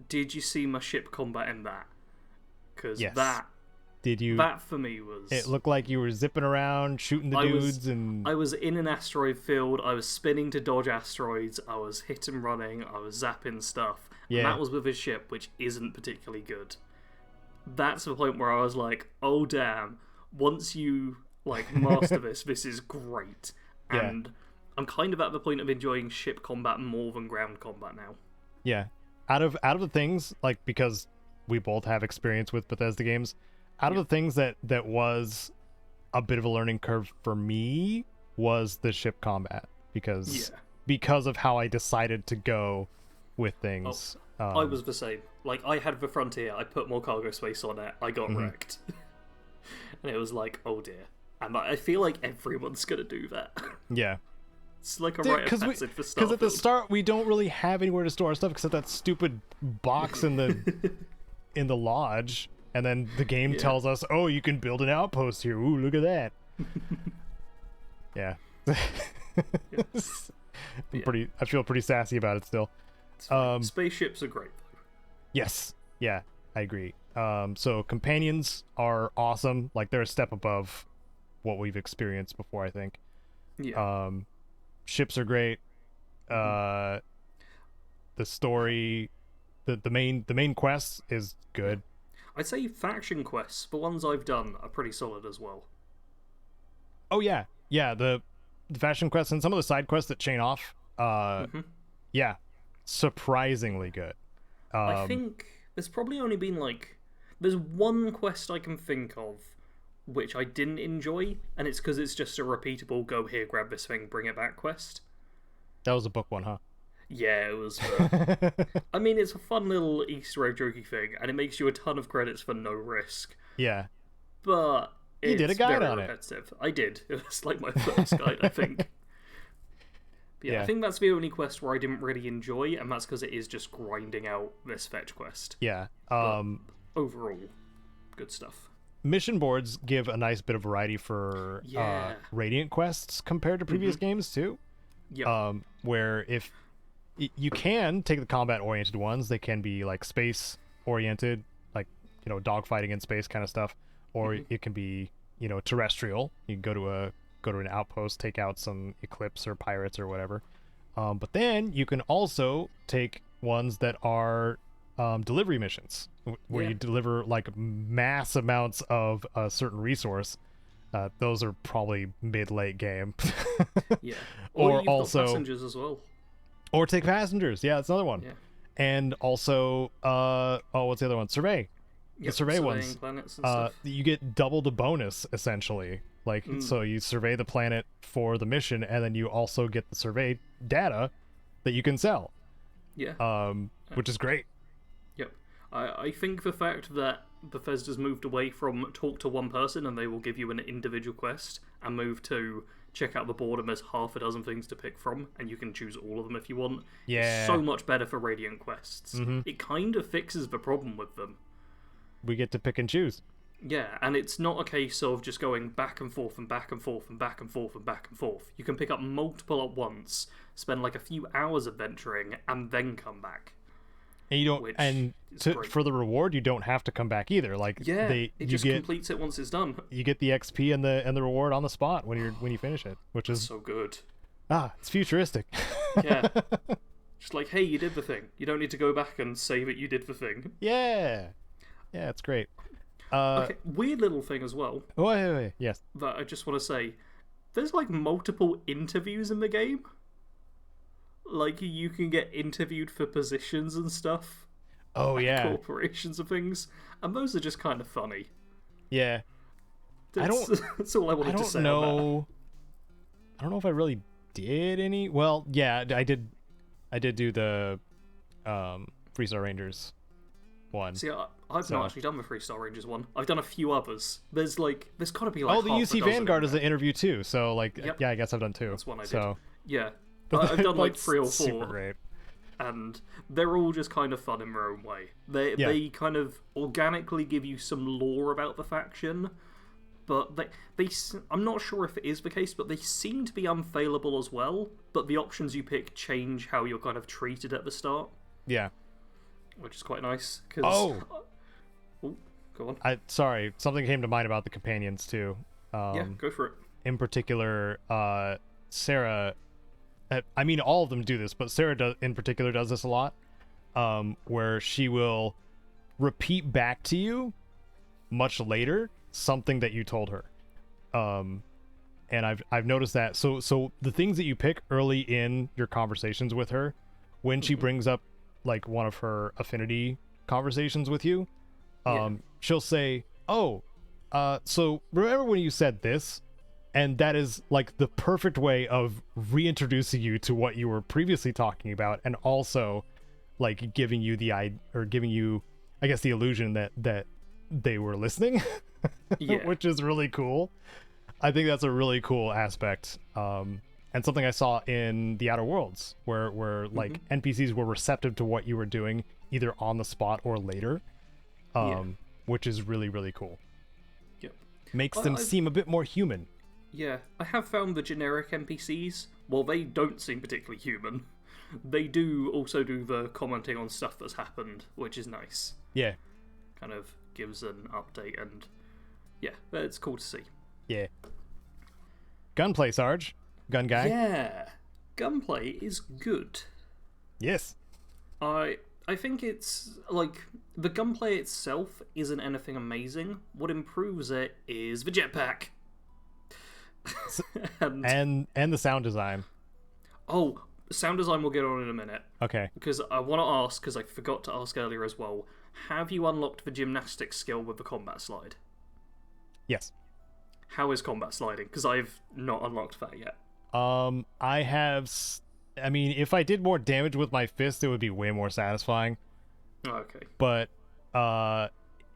Did you see my ship combat in that? Because Yes. Did you? That for me was. It looked like you were zipping around, shooting the dudes, and I was in an asteroid field. I was spinning to dodge asteroids. I was hit and running. I was zapping stuff. Yeah. And that was with his ship, which isn't particularly good. That's the point where I was like, "Oh damn! Once you master this, this is great." And yeah. I'm kind of at the point of enjoying ship combat more than ground combat now. Yeah. Out of the things, because we both have experience with Bethesda games, out of the things that was a bit of a learning curve for me was the ship combat because of how I decided to go with things. I was the same. I had the Frontier, I put more cargo space on it, I got wrecked. And it was like, oh dear. And I feel like everyone's gonna do that. Yeah. It's like a rite of passage for Starfield. Because at the start, we don't really have anywhere to store our stuff except that stupid box in the lodge. And then the game tells us, oh, you can build an outpost here. Ooh, look at that. Yeah. I feel pretty sassy about it still. Spaceships are great, though. Yes. Yeah, I agree. So companions are awesome. They're a step above what we've experienced before, I think. Yeah. Ships are great. The story, the main quest is good. I'd say faction quests, the ones I've done, are pretty solid as well. Oh yeah, the faction quests and some of the side quests that chain off. Yeah, surprisingly good. I think there's probably only been there's one quest I can think of which I didn't enjoy, and it's because it's just a repeatable go here, grab this thing, bring it back quest. That was a book one, huh? Yeah, it was. I mean, it's a fun little Easter egg jokey thing, and it makes you a ton of credits for no risk. Yeah. But you did a guide on repetitive. I did. It was my first guide, I think. But yeah, I think that's the only quest where I didn't really enjoy, and that's because it is just grinding out this fetch quest. Yeah. Overall, good stuff. Mission boards give a nice bit of variety for Radiant quests compared to previous games too. Yeah. Where if you can take the combat-oriented ones, they can be space-oriented, dogfighting in space kind of stuff, or it can be terrestrial. You can go to an outpost, take out some Eclipse or pirates or whatever. But then you can also take ones that are delivery missions, where you deliver mass amounts of a certain resource. Those are probably mid-late game. Yeah. Or you've also got passengers as well. Or take passengers. Yeah, that's another one. Yeah. And also, what's the other one? Survey. The survey ones. Planets and stuff. You get double the bonus essentially. So you survey the planet for the mission, and then you also get the survey data that you can sell. Yeah. Which is great. Yep. I think the fact that Bethesda's moved away from talk to one person and they will give you an individual quest and move to check out the board and there's half a dozen things to pick from and you can choose all of them if you want. Yeah. So much better for Radiant quests. It kind of fixes the problem with them. We get to pick and choose. Yeah, and it's not a case of just going back and forth and back and forth and back and forth and back and forth. You can pick up multiple at once, spend a few hours adventuring, and then come back. And you don't, for the reward, you don't have to come back either. It just completes it once it's done. You get the XP and the reward on the spot when you finish it, which is so good. It's futuristic. Yeah, just hey, you did the thing. You don't need to go back and say that you did the thing. Yeah, it's great. Okay, weird little thing as well. Wait, yes. That I just want to say, there's multiple interviews in the game. You can get interviewed for positions and stuff. Oh yeah, corporations and things, and those are just kind of funny. Yeah, that's all I wanted to say. I don't know if I really did any. Well, yeah, I did do the Freestar Rangers one. See, I've not actually done the 3-star Rangers one. I've done a few others. There's got to be like. Oh, the UC Vanguard is an interview too. So like, yep. yeah, I guess I've done 2. That's one I did. So yeah, I've done like 3 or 4. Super great. And they're all just kind of fun in their own way. They kind of organically give you some lore about the faction, but I'm not sure if it is the case, but they seem to be unfailable as well. But the options you pick change how you're kind of treated at the start. Yeah. Which is quite nice. Oh, go on. Sorry, something came to mind about the companions too. Yeah, go for it. In particular, Sarah. I mean, all of them do this, but Sarah in particular does this a lot, where she will repeat back to you much later something that you told her. And I've noticed that. So the things that you pick early in your conversations with her, when she brings up like one of her affinity conversations with you, she'll say, "Oh, so remember when you said this?" And that is like the perfect way of reintroducing you to what you were previously talking about, and also like giving you I guess the illusion that they were listening. Which is really cool. I think that's a really cool aspect, and something I saw in the Outer Worlds, where like NPCs were receptive to what you were doing either on the spot or later, which is really, really cool. Yep. Makes them seem a bit more human. Yeah, I have found the generic NPCs, while they don't seem particularly human, they do also do the commenting on stuff that's happened, which is nice. Yeah. Kind of gives an update, and yeah, it's cool to see. Yeah. Gunplay, Sarge. Gun guy. Yeah. Gunplay is good. Yes. I think it's, like, the gunplay itself isn't anything amazing. What improves it is the jetpack. and the sound design. Oh, sound design we'll get on in a minute. Okay. Because I want to ask, because I forgot to ask earlier as well, have you unlocked the gymnastics skill with the combat slide? Yes. How is combat sliding? Because I've not unlocked that yet. I have... I mean, if I did more damage with my fist, it would be way more satisfying. Okay. But,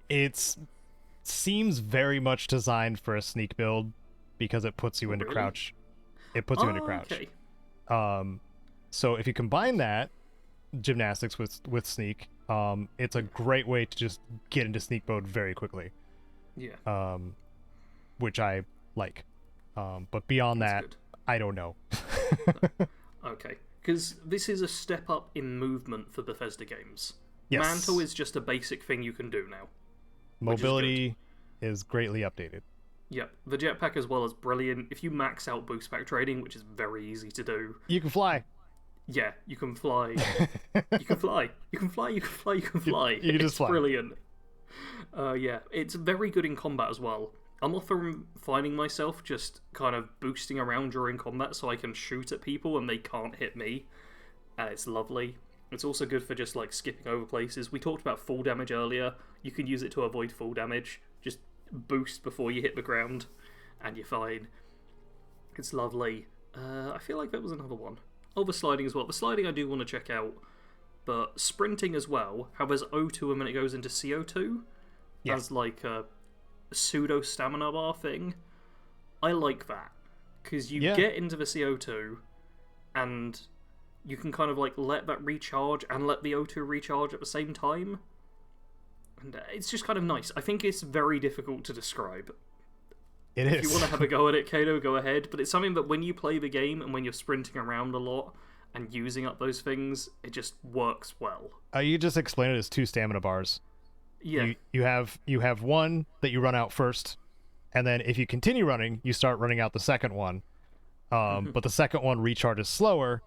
it seems very much designed for a sneak build, because it puts you into crouch. It puts you into crouch. Okay. So if you combine that gymnastics with sneak, it's a great way to just get into sneak mode very quickly. Yeah. Which I like. But beyond that, good. I don't know. Okay. Because this is a step up in movement for Bethesda games. Yes. Mantle is just a basic thing you can do now. Mobility is greatly updated. Yep, the jetpack as well is brilliant. If you max out boost pack trading, which is very easy to do, you can fly. Yeah, you can fly. You can fly. You can fly. You can fly. You can fly. You can just fly. Brilliant. Yeah, it's very good in combat as well. I'm often finding myself just kind of boosting around during combat so I can shoot at people and they can't hit me, and it's lovely. It's also good for just like skipping over places. We talked about fall damage earlier. You can use it to avoid fall damage. Just boost before you hit the ground and you're fine. It's lovely. I feel like there was another one. Oh, the sliding as well. The sliding I do want to check out, but sprinting as well, how there's O2 and then it goes into CO2 as like a pseudo stamina bar thing. I like that because you get into the CO2 and you can kind of like let that recharge and let the O2 recharge at the same time. And it's just kind of nice. I think it's very difficult to describe. It is. If you want to have a go at it, Caedo, go ahead. But it's something that when you play the game and when you're sprinting around a lot and using up those things, it just works well. You just explain it as 2 stamina bars. Yeah. You have one that you run out first, and then if you continue running, you start running out the second one. But the second one recharges slower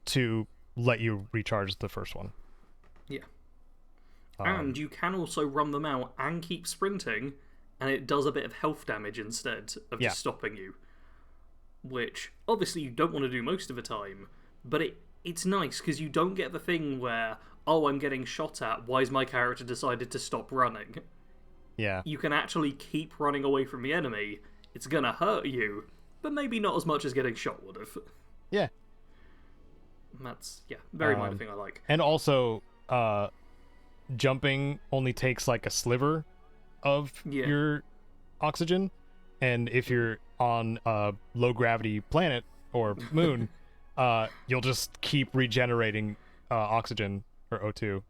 to let you recharge the first one. Yeah. And you can also run them out and keep sprinting, and it does a bit of health damage instead of just stopping you. Which, obviously, you don't want to do most of the time, but it's nice, because you don't get the thing where, oh, I'm getting shot at, why's my character decided to stop running? Yeah. You can actually keep running away from the enemy, it's gonna hurt you, but maybe not as much as getting shot would have. Yeah. And that's, very minor thing I like. And also, jumping only takes like a sliver of Yeah. your oxygen, and if you're on a low gravity planet or moon, you'll just keep regenerating oxygen or O2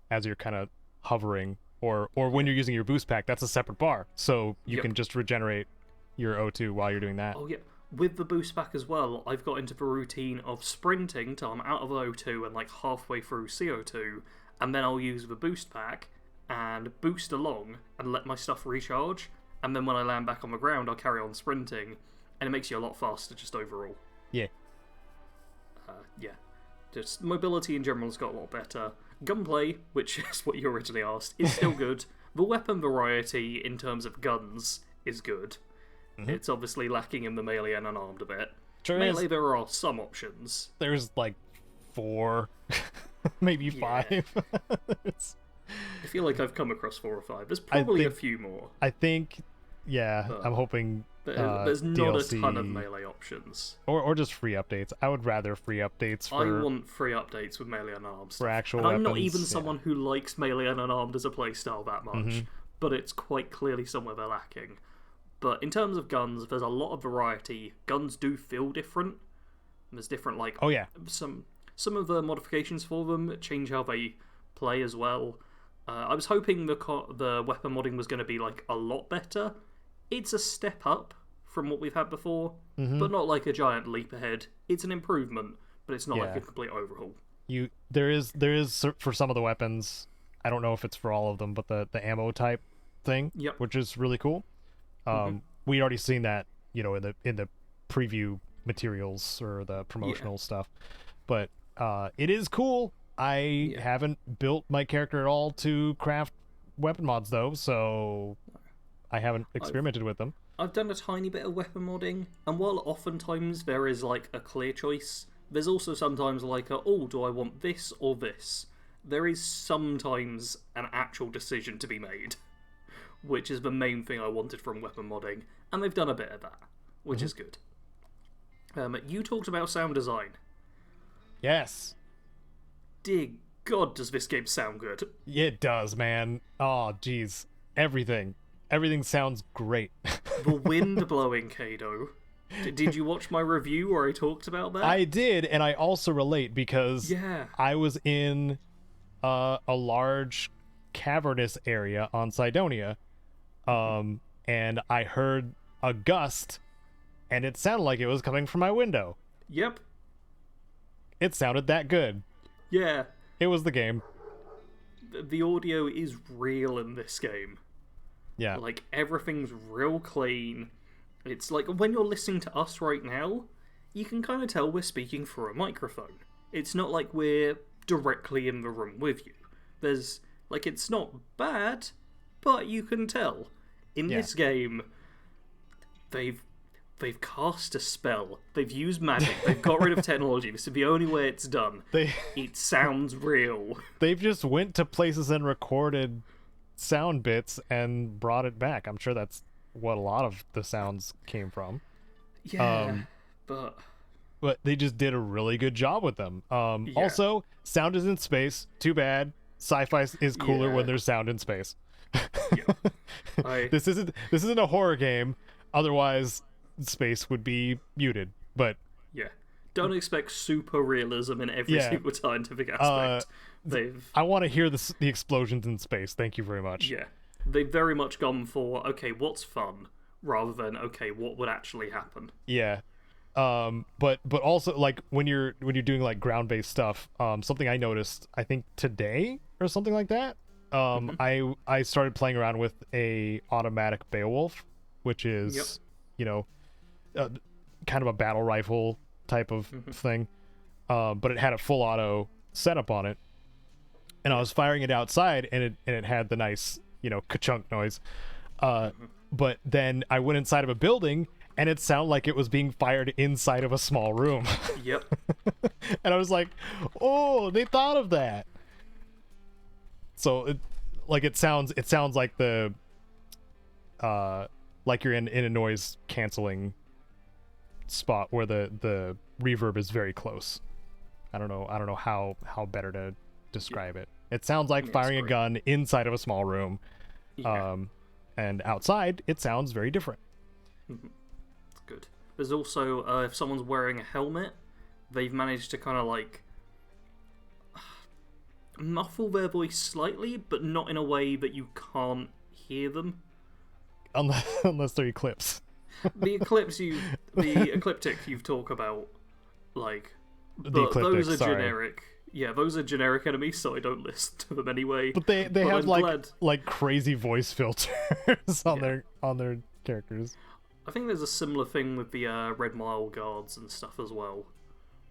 as you're kind of hovering, or when you're using your boost pack. That's a separate bar, so you can just regenerate your O2 while you're doing that. Oh yeah. With the boost pack as well, I've got into the routine of sprinting till I'm out of O2 and like halfway through CO2, and then I'll use the boost pack and boost along and let my stuff recharge, and then when I land back on the ground, I'll carry on sprinting, and it makes you a lot faster just overall. Yeah. Yeah. Just mobility in general has got a lot better. Gunplay, which is what you originally asked, is still good. The weapon variety in terms of guns is good. It's obviously lacking in the melee and unarmed a bit. Sure Melee, is. there are some options. There's like 4, maybe 5. I feel like I've come across 4 or 5. There's probably a few more. I think, yeah, I'm hoping There's not DLC, a ton of melee options. or just free updates. I would rather free updates for I want free updates with melee and unarmed stuff. for actual And I'm weapons. not even someone who likes melee and unarmed as a playstyle that much, but it's quite clearly somewhere they're lacking. But in terms of guns, there's a lot of variety. Guns do feel different. There's different, like, Oh yeah, some of the modifications for them change how they play as well. I was hoping the weapon modding was going to be like a lot better. It's a step up from what we've had before, but not like a giant leap ahead. It's an improvement, but it's not like a complete overhaul. there is for some of the weapons. I don't know if it's for all of them, but the ammo type thing, which is really cool. We already seen that, in the preview materials or the promotional stuff, but it is cool. I haven't built my character at all to craft weapon mods though, so I haven't experimented with them. I've done a tiny bit of weapon modding, and while oftentimes there is like a clear choice, there's also sometimes like do I want this or this? There is sometimes an actual decision to be made, which is the main thing I wanted from weapon modding, and they've done a bit of that, which is good. You talked about sound design. Yes. Dear God, does this game sound good? It does, man. Oh, jeez. Everything sounds great. The wind blowing, Caedo. Did you watch my review where I talked about that? I did, and I also relate because I was in a large cavernous area on Cydonia, and I heard a gust, and it sounded like it was coming from my window. Yep. It sounded that good. Yeah. It was the game. The audio is real in this game. Yeah. Like, everything's real clean. It's like, when you're listening to us right now, you can kind of tell we're speaking through a microphone. It's not like we're directly in the room with you. There's, like, it's not bad, but you can tell. In this game, they've cast a spell. They've used magic. They've got rid of technology. This is the only way it's done. It sounds real. They've just went to places and recorded sound bits and brought it back. I'm sure that's what a lot of the sounds came from. Yeah, but they just did a really good job with them. Also, sound is in space. Too bad. Sci-fi is cooler when there's sound in space. This isn't a horror game. Otherwise, space would be muted. But don't expect super realism in every single scientific aspect. I want to hear the explosions in space. Thank you very much. Yeah, they've very much gone for what's fun rather than what would actually happen. Yeah. But also, like, when you're doing like ground-based stuff, something I noticed, I think today or something like that, I started playing around with a automatic Beowulf, which is kind of a battle rifle type of thing, but it had a full auto setup on it, and I was firing it outside, and it had the nice ka-chunk noise, but then I went inside of a building, and it sounded like it was being fired inside of a small room. Yep. And I was like, oh, they thought of that. So it sounds like the like you're in a noise canceling spot where the reverb is very close. I don't know how better to describe it. It sounds like Yeah, it's firing a great. gun inside of a small room. Yeah, And outside, it sounds very different. it's good. There's also, if someone's wearing a helmet, they've managed to kind of like muffle their voice slightly, but not in a way that you can't hear them. Unless they're Eclipse. The ecliptic you've talked about, like, The but Ecliptic, those are sorry. generic. Yeah, those are generic enemies, so I don't listen to them anyway. But they have I'm like glad. like crazy voice filters on their characters. I think there's a similar thing with the Red Mile guards and stuff as well,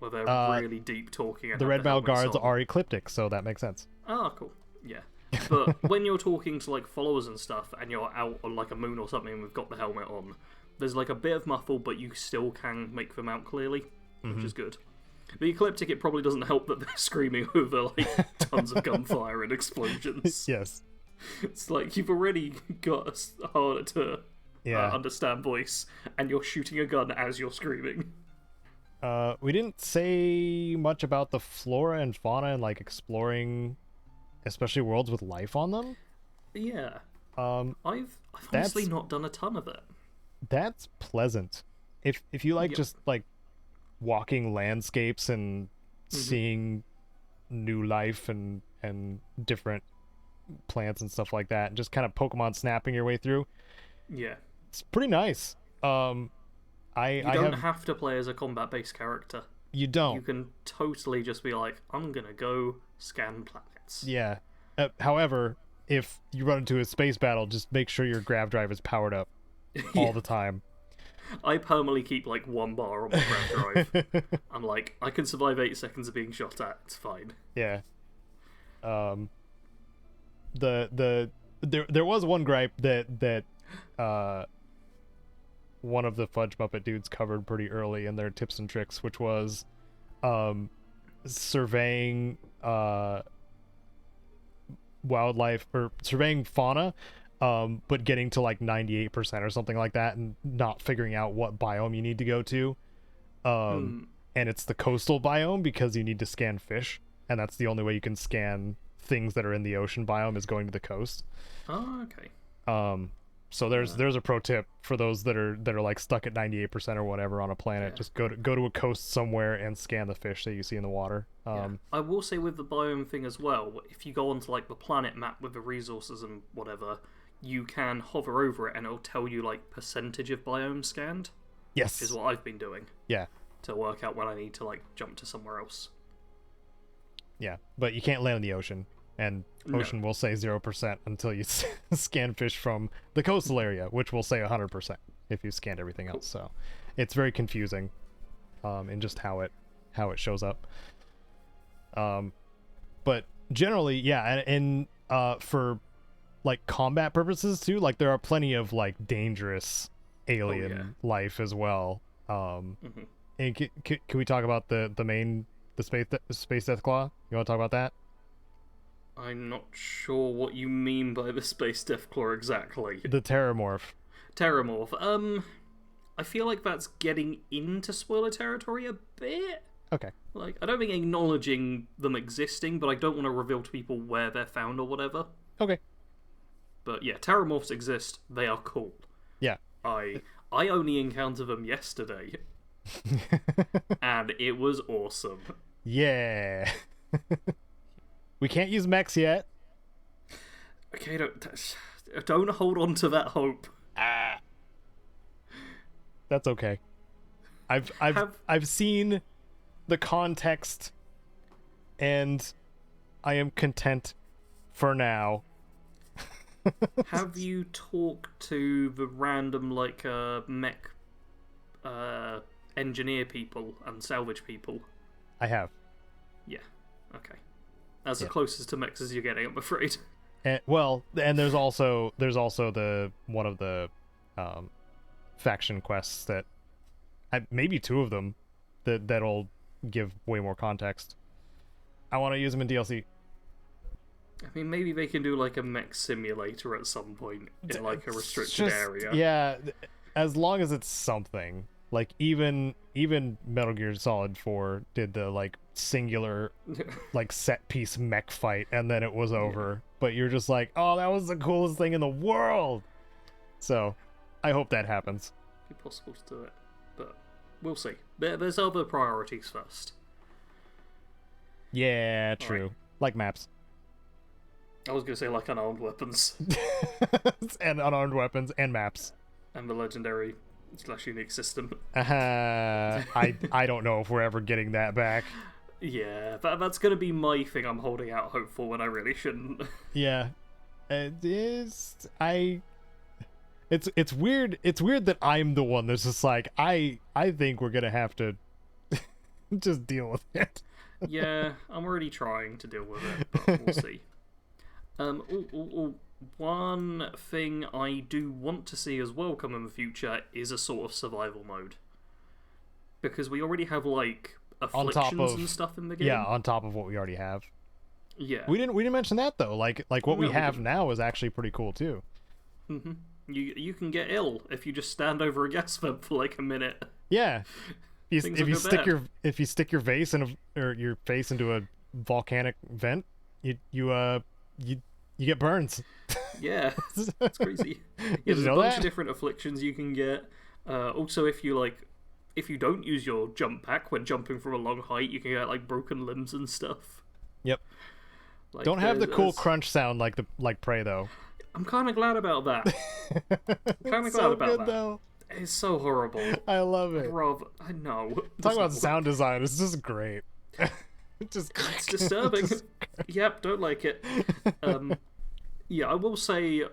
where they're really deep talking. And The have Red Mile helmets guards on. are ecliptic, so that makes sense. Ah, cool. Yeah. But when you're talking to like followers and stuff, and you're out on like a moon or something, and we've got the helmet on, there's like a bit of muffle, but you still can make them out clearly, which is good. The ecliptic, it probably doesn't help that they're screaming over like tons of gunfire and explosions. Yes. It's like you've already got a harder to Yeah. understand voice, and you're shooting a gun as you're screaming. We didn't say much about the flora and fauna and like exploring, especially worlds with life on them. Yeah. Um, I've That's- honestly not done a ton of it. that's pleasant. If you like Yep. just like walking landscapes and seeing new life and different plants and stuff like that, and just kind of Pokemon snapping your way through, Yeah. it's pretty nice. You I don't have have to play as a combat-based character. you don't. You can totally just be like, I'm gonna go scan planets. Yeah. However, if you run into a space battle, just make sure your grav drive is powered up all the time. I permanently keep like 1 bar on my grav drive. I'm like, I can survive 8 seconds of being shot at. It's fine. Yeah. There was one gripe that one of the Fudge Muppet dudes covered pretty early in their tips and tricks, which was surveying wildlife or surveying fauna, but getting to like 98% or something like that and not figuring out what biome you need to go to. And it's the coastal biome because you need to scan fish, and that's the only way you can scan things that are in the ocean biome is going to the coast. Oh, okay. So there's a pro tip for those that are like stuck at 98% or whatever on a planet. Yeah. Just go to a coast somewhere and scan the fish that you see in the water. Yeah. I will say with the biome thing as well, if you go onto like the planet map with the resources and whatever, you can hover over it and it'll tell you like percentage of biome scanned, Yes. is what I've been doing Yeah. to work out when I need to like jump to somewhere else. Yeah. But you can't land in the ocean, and No. ocean will say 0% until you scan fish from the coastal area, which will say 100% if you scanned everything else. So it's very confusing in just how it shows up. But generally, yeah, and for like combat purposes too, like there are plenty of like dangerous alien life as well. And can we talk about the space Deathclaw? You want to talk about that? I'm not sure what you mean by the Space Deathclaw exactly. The Terramorph. Terramorph. I feel like that's getting into spoiler territory a bit. Okay. Like, I don't think acknowledging them existing, but I don't want to reveal to people where they're found or whatever. Okay. But yeah, Terramorphs exist. They are cool. Yeah. I only encountered them yesterday, and it was awesome. Yeah. We can't use mechs yet. Okay, don't hold on to that hope. That's okay. I've seen the context, and I am content for now. Have you talked to the random like mech engineer people and salvage people? I have. Yeah. Okay. That's the closest to mechs as you're getting, I'm afraid. And there's also the one of the faction quests that maybe 2 of them that'll give way more context. I want to use them in DLC. I mean, maybe they can do like a mech simulator at some point in like a restricted area. Yeah, as long as it's something. Like even Metal Gear Solid 4 did the like singular like set piece mech fight, and then it was over. But you're just like, oh, that was the coolest thing in the world. So I hope that happens. Be possible to do it, but we'll see. There's other priorities first. Yeah, true. Right. Like maps. I was gonna say like unarmed weapons. And unarmed weapons and maps. And the legendary / unique system. I don't know if we're ever getting that back. Yeah, that's gonna be my thing I'm holding out hope for when I really shouldn't. Yeah. It is. It's weird. It's weird that I'm the one that's just like, I think we're gonna have to just deal with it. Yeah, I'm already trying to deal with it, but we'll see. One thing I do want to see as well come in the future is a sort of survival mode. Because we already have, like, afflictions and stuff in the game. Yeah, on top of what we already have. Yeah. We didn't mention that, though. Like what we have now is actually pretty cool, too. Mm-hmm. You can get ill if you just stand over a gas vent for, like, a minute. Yeah. If you stick your face your face into a volcanic vent, you get burns. Yeah, it's crazy. Yeah, there's a bunch of different afflictions you can get. Also, if you don't use your jump pack when jumping from a long height, you can get like broken limbs and stuff. Yep. Like, don't have the cool crunch sound like Prey though. I'm kind of glad about that. Though. It's so horrible. I love it. I know. Talk about sound design. It's just great. It's disturbing. Yep, don't like it. Yeah, I will say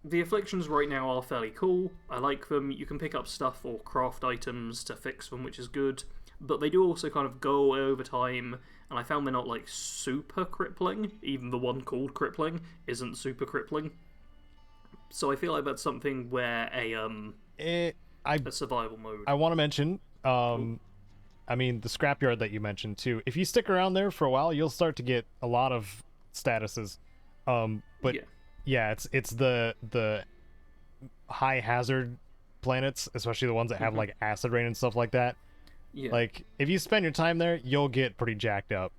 the afflictions right now are fairly cool. I like them. You can pick up stuff or craft items to fix them, which is good. But they do also kind of go away over time, and I found they're not like super crippling. Even the one called crippling isn't super crippling. So I feel like that's something where a survival mode. I want to mention, I mean, the scrapyard that you mentioned too. If you stick around there for a while, you'll start to get a lot of statuses. But yeah, it's the high hazard planets, especially the ones that have like acid rain and stuff like that. Yeah. Like if you spend your time there, you'll get pretty jacked up.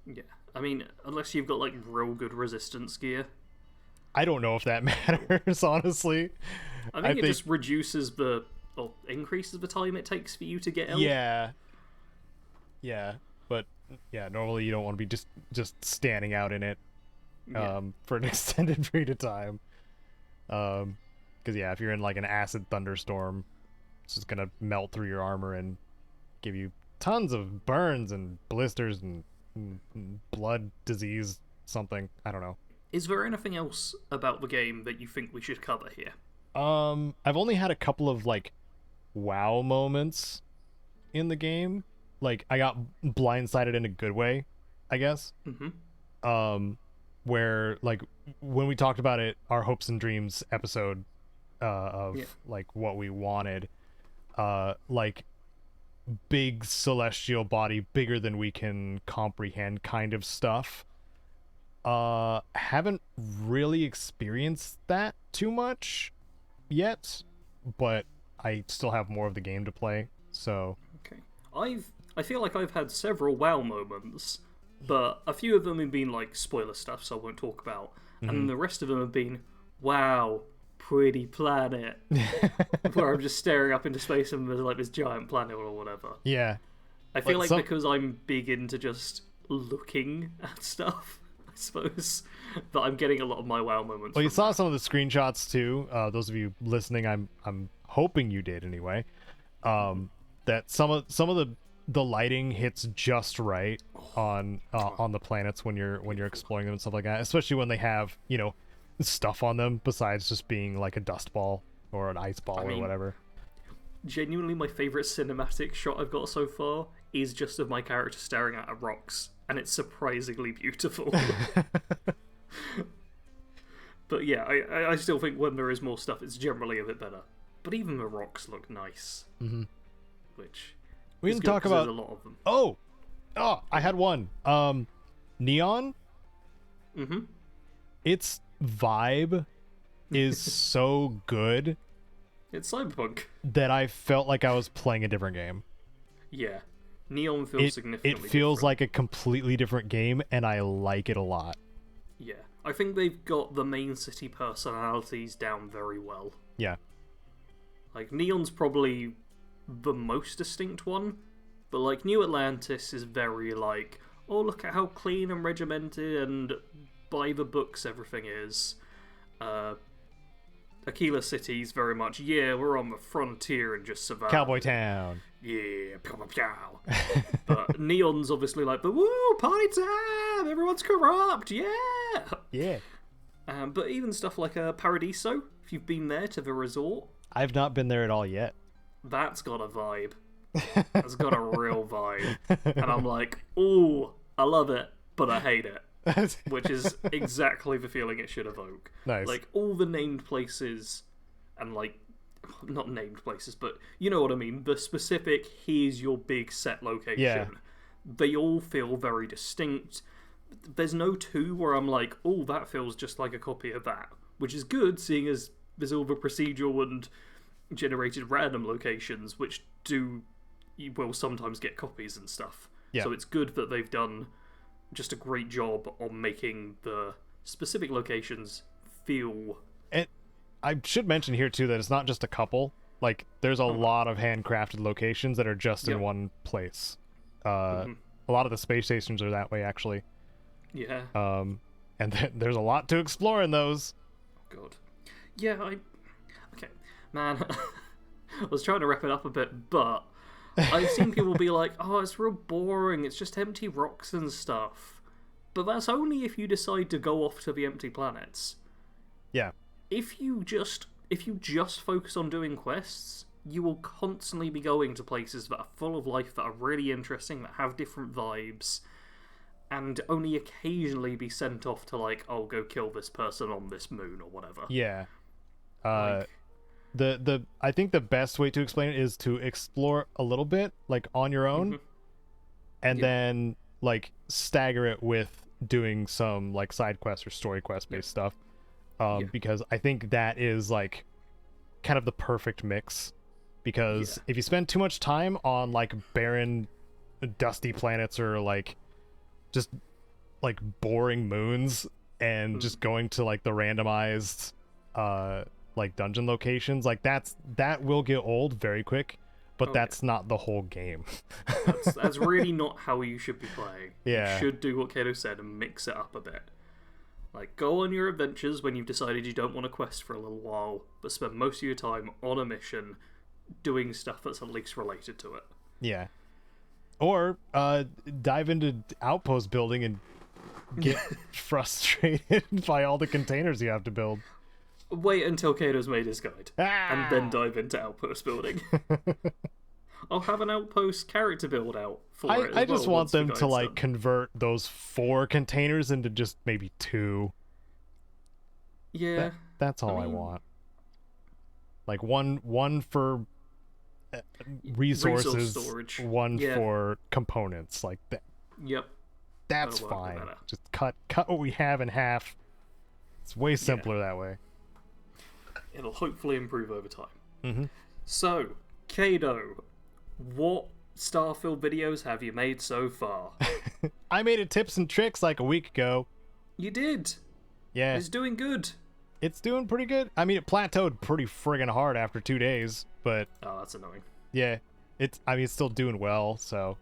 Yeah. I mean, unless you've got like real good resistance gear. I don't know if that matters, honestly. I think it just reduces or increases the time it takes for you to get ill. Yeah. Yeah, but yeah, normally you don't want to be just standing out in it for an extended period of time. Because yeah, if you're in like an acid thunderstorm, it's just gonna melt through your armor and give you tons of burns and blisters and blood disease, something. I don't know. Is there anything else about the game that you think we should cover here? I've only had a couple of like wow moments in the game. Like I got blindsided in a good way, I guess. Where like when we talked about it, our hopes and dreams episode of like what we wanted, like big celestial body, bigger than we can comprehend kind of stuff. Haven't really experienced that too much yet, but I still have more of the game to play, so okay. I feel like I've had several wow moments, but a few of them have been like spoiler stuff, so I won't talk about, and the rest of them have been wow, pretty planet, where I'm just staring up into space and there's like this giant planet or whatever. Yeah, I feel like because I'm big into just looking at stuff, I suppose, that I'm getting a lot of my wow moments. Well, you saw some of the screenshots too. Those of you listening, I'm hoping you did anyway. That some of the lighting hits just right on the planets when you're exploring them and stuff like that. Especially when they have stuff on them besides just being like a dust ball or an ice ball or whatever. Genuinely, my favorite cinematic shot I've got so far is just of my character staring at rocks, and it's surprisingly beautiful. But yeah, I still think when there is more stuff, it's generally a bit better. But even the rocks look nice. Which we didn't talk about a lot of them. Oh, I had one. Neon. Its vibe is so good. It's Cyberpunk. That I felt like I was playing a different game. Yeah. Neon feels significantly it feels different. like a completely different game, and I like it a lot. Yeah. I think they've got the main city personalities down very well. Yeah. Like, Neon's probably the most distinct one, but, like, New Atlantis is very, like, oh, look at how clean and regimented and by the books everything is. Aquila City's very much, yeah, we're on the frontier and just survive. Cowboy Town. Yeah, pow pow pow. But Neon's obviously like, the woo, party time, everyone's corrupt, yeah! Yeah. But even stuff like Paradiso, if you've been there to the resort, I've not been there at all yet. that's got a vibe. That's got a real vibe. And I'm like, ooh, I love it, but I hate it. Which is exactly the feeling it should evoke. Nice. Like, all the named places, and, like, not named places, but you know what I mean, the specific, here's your big set location. Yeah. They all feel very distinct. There's no two where I'm like, oh, that feels just like a copy of that. Which is good, seeing as there's all the procedural and generated random locations, which you will sometimes get copies and stuff. Yeah. So it's good that they've done just a great job on making the specific locations feel... And I should mention here, too, that it's not just a couple. Like, there's a lot of handcrafted locations that are just in one place. A lot of the space stations are that way, actually. Yeah. And there's a lot to explore in those. Oh, God. Yeah, Okay, man, I was trying to wrap it up a bit, but I've seen people be like, oh, it's real boring, it's just empty rocks and stuff. But that's only if you decide to go off to the empty planets. Yeah. If you just focus on doing quests, you will constantly be going to places that are full of life, that are really interesting, that have different vibes, and only occasionally be sent off to, like, oh, go kill this person on this moon or whatever. Yeah. Like, I think the best way to explain it is to explore a little bit, like, on your own, and then, like, stagger it with doing some, like, side quest or story quest based stuff. Because I think that is, like, kind of the perfect mix. Because if you spend too much time on, like, barren, dusty planets or, like, just, like, boring moons and just going to, like, the randomized like dungeon locations, like that will get old very quick, but that's not the whole game. that's really not how you should be playing. Yeah. You should do what Caedo said and mix it up a bit. Like, go on your adventures when you've decided you don't want to quest for a little while, but spend most of your time on a mission doing stuff that's at least related to it. Yeah. Or dive into outpost building and get frustrated by all the containers you have to build. Wait until Caedo's made his guide, and then dive into outpost building. I'll have an outpost character build out for it. I just want them to, like, convert those 4 containers into just maybe 2. Yeah, that's all I want. Like one for resources, storage. One for components, like that. Yep. That's fine. Just cut what we have in half. It's way simpler that way. It'll hopefully improve over time. So, Caedo, what Starfield videos have you made so far? I made a tips and tricks like a week ago. You did? Yeah. It's doing good. It's doing pretty good. I mean, it plateaued pretty friggin' hard after 2 days, but... Oh, that's annoying. Yeah. It's still doing well, so...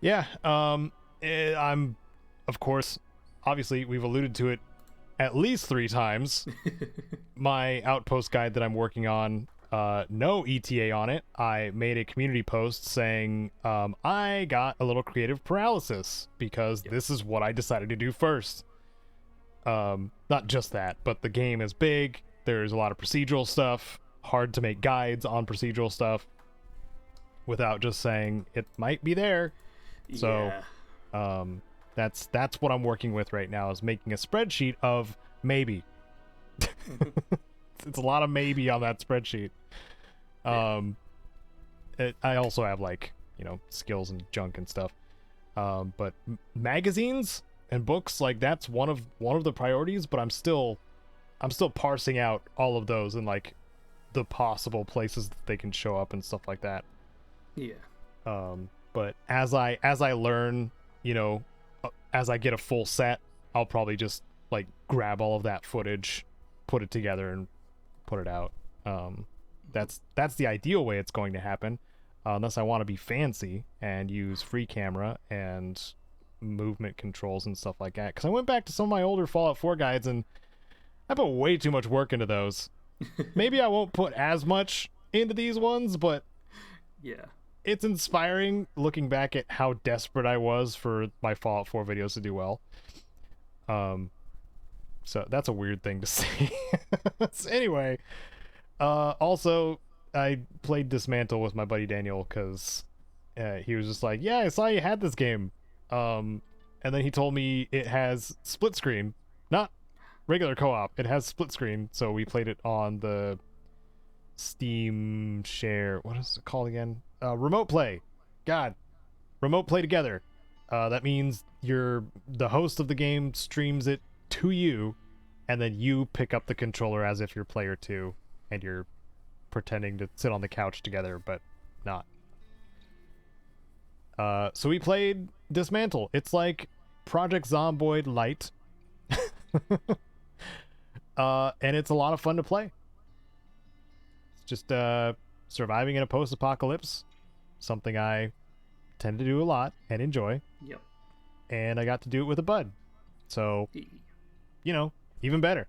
Yeah, I'm... Of course, obviously, we've alluded to it at least 3 times. My outpost guide that I'm working on, no ETA on it. I made a community post saying I got a little creative paralysis because this is what I decided to do first. Not just that, but the game is big. There's a lot of procedural stuff. Hard to make guides on procedural stuff without just saying it might be there. So, that's what I'm working with right now, is making a spreadsheet of maybe. It's a lot of maybe on that spreadsheet. I also have, like, skills and junk and stuff. But magazines and books, like, that's one of the priorities, but I'm still parsing out all of those and, like, the possible places that they can show up and stuff like that. Yeah. But as I learn, as I get a full set, I'll probably just like grab all of that footage, put it together, and put it out. That's the ideal way it's going to happen, unless I want to be fancy and use free camera and movement controls and stuff like that. Because I went back to some of my older Fallout 4 guides and I put way too much work into those. Maybe I won't put as much into these ones, but yeah, it's inspiring looking back at how desperate I was for my Fallout 4 videos to do well. So that's a weird thing to say. So anyway, also I played Dismantle with my buddy Daniel because he was just like, yeah, I saw you had this game. And then he told me it has split screen, not regular co-op. It has split screen, so we played it on the Steam share. What is it called again? Remote play. God, remote play together. That means the host of the game streams it to you, and then you pick up the controller as if you're player 2, and you're pretending to sit on the couch together, but not. So we played Dismantle. It's like Project Zomboid Light. And it's a lot of fun to play. It's just surviving in a post-apocalypse, something I tend to do a lot and enjoy. Yep. And I got to do it with a bud. So, even better.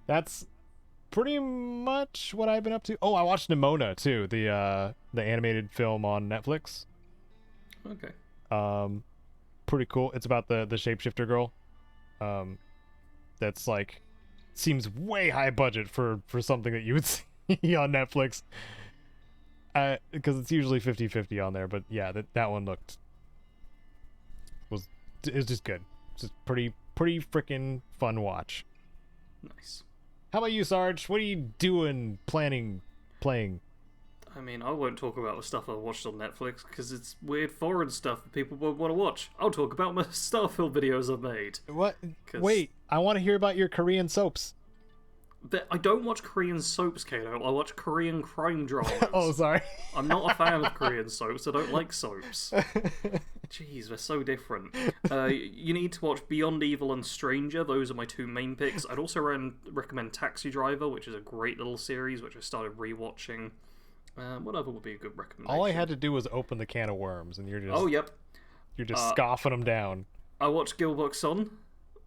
That's pretty much what I've been up to. Oh, I watched Nimona too, the animated film on Netflix. Okay. Pretty cool. It's about the shapeshifter girl. That's like seems way high budget for something that you would see on Netflix. Because it's usually 50-50 on there, but yeah, that one was just good. Just pretty freaking fun watch. Nice. How about you, Sarge? What are you doing, playing? I mean, I won't talk about the stuff I watched on Netflix because it's weird foreign stuff that people won't want to watch. I'll talk about my Starfield videos I've made. What? Wait, I want to hear about your Korean soaps. I don't watch Korean soaps, Caedo. I watch Korean crime dramas. Oh, sorry. I'm not a fan of Korean soaps. I don't like soaps. Jeez, they're so different. You need to watch Beyond Evil and Stranger. Those are my two main picks. I'd also recommend Taxi Driver, which is a great little series, which I started rewatching. What other would be a good recommendation? All I had to do was open the can of worms, and you're just... Oh, yep. You're just scoffing them down. I watched Gilbok Son,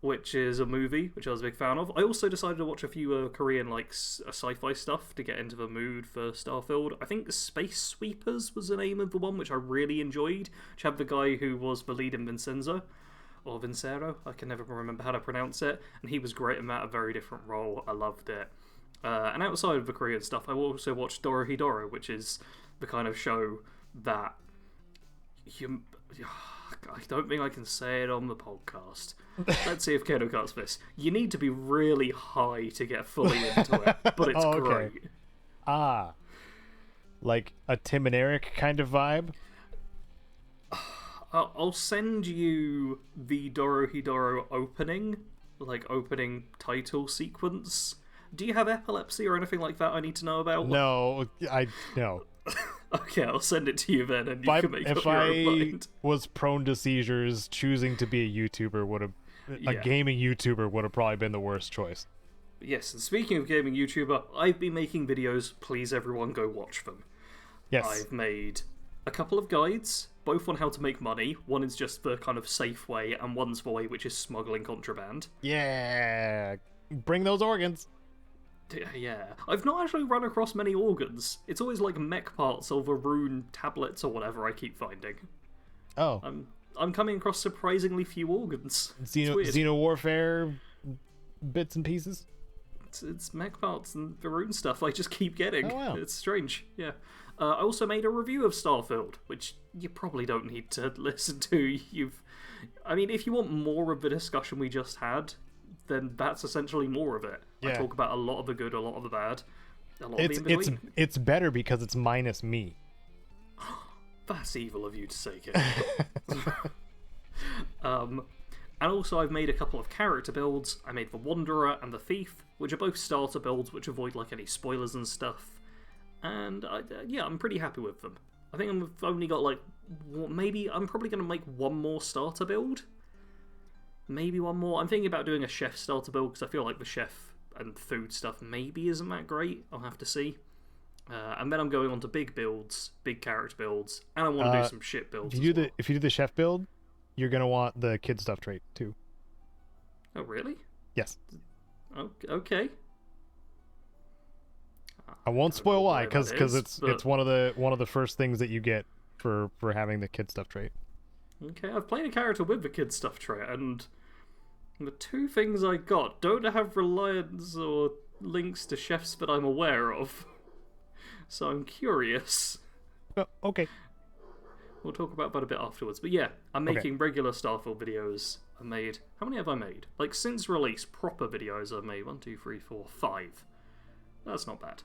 which is a movie, which I was a big fan of. I also decided to watch a few Korean sci-fi stuff to get into the mood for Starfield. I think Space Sweepers was the name of the one, which I really enjoyed, which had the guy who was the lead in Vincenzo, or Vincero, I can never remember how to pronounce it, and he was great in that, a very different role. I loved it. And outside of the Korean stuff, I also watched Dorohedoro, which is the kind of show that I don't think I can say it on the podcast. Let's see if Caedo cuts this. You need to be really high to get fully into it, but it's great. Like a Tim and Eric kind of vibe? I'll send you the Dorohedoro opening title sequence. Do you have epilepsy or anything like that I need to know about? No. Okay, I'll send it to you then, and you can make up your own mind. Was prone to seizures, choosing to be a YouTuber a gaming YouTuber would have probably been the worst choice. Yes, and speaking of gaming YouTuber, I've been making videos. Please, everyone, go watch them. Yes. I've made a couple of guides, both on how to make money. One is just the kind of safe way, and one's the way which is smuggling contraband. Yeah, bring those organs. Yeah, I've not actually run across many organs. It's always like mech parts or the rune tablets or whatever I keep finding. Oh. I'm coming across surprisingly few organs. Xeno Warfare bits and pieces? It's mech parts and the rune stuff I just keep getting. Oh, wow. It's strange, yeah. I also made a review of Starfield, which you probably don't need to listen to. If you want more of the discussion we just had, then that's essentially more of it. Yeah. I talk about a lot of the good, a lot of the bad, a lot of the in-between. It's better because it's minus me. That's evil of you to say, Kid. And also I've made a couple of character builds. I made the Wanderer and the Thief, which are both starter builds, which avoid any spoilers and stuff. and yeah, I'm pretty happy with them. I think I've only got like maybe I'm probably going to make one more starter build. Maybe one more. I'm thinking about doing a chef starter build because I feel like the chef and food stuff maybe isn't that great. I'll have to see. And then I'm going on to big builds, big character builds, and I want to do some shit builds. If you do the chef build, you're gonna want the kid stuff trait too. Oh really? Yes. Okay. I won't spoil why, because it's one of the first things that you get for having the kid stuff trait. Okay, I've played a character with the kid stuff trait, and the two things I got don't have reliance or links to chefs that I'm aware of. So I'm curious. Oh, okay. We'll talk about that a bit afterwards. But yeah, I'm making regular Starfield videos. I made... How many have I made? Like, since release, proper videos I've made. 1, 2, 3, 4, 5. That's not bad.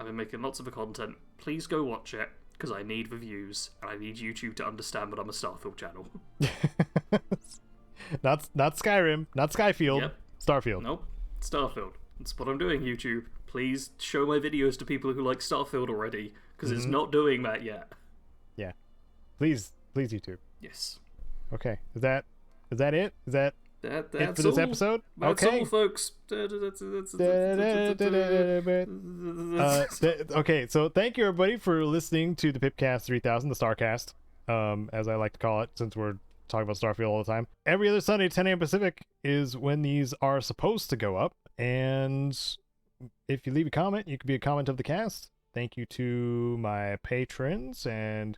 I've been making lots of the content. Please go watch it, because I need the views, and I need YouTube to understand that I'm a Starfield channel. Not Skyrim, not Skyfield, Yep. Starfield. Nope, Starfield. That's what I'm doing, YouTube. Please show my videos to people who like Starfield already, because it's not doing that yet. Yeah. Please, YouTube. Yes. Okay. Is that it? Is that That's it for this episode? That's okay. all, folks. Okay, so thank you everybody for listening to the PIPCAST 3000, the Starcast, as I like to call it, since we're talking about Starfield all the time. Every other Sunday, 10 a.m. Pacific, is when these are supposed to go up, and if you leave a comment, you could be a comment of the cast. Thank you to my patrons and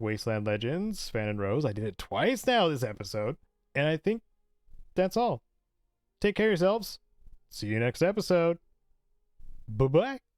Wasteland Legends, Fan and Rose. I did it twice now this episode, and I think that's all. Take care of yourselves. See you next episode. Bye-bye.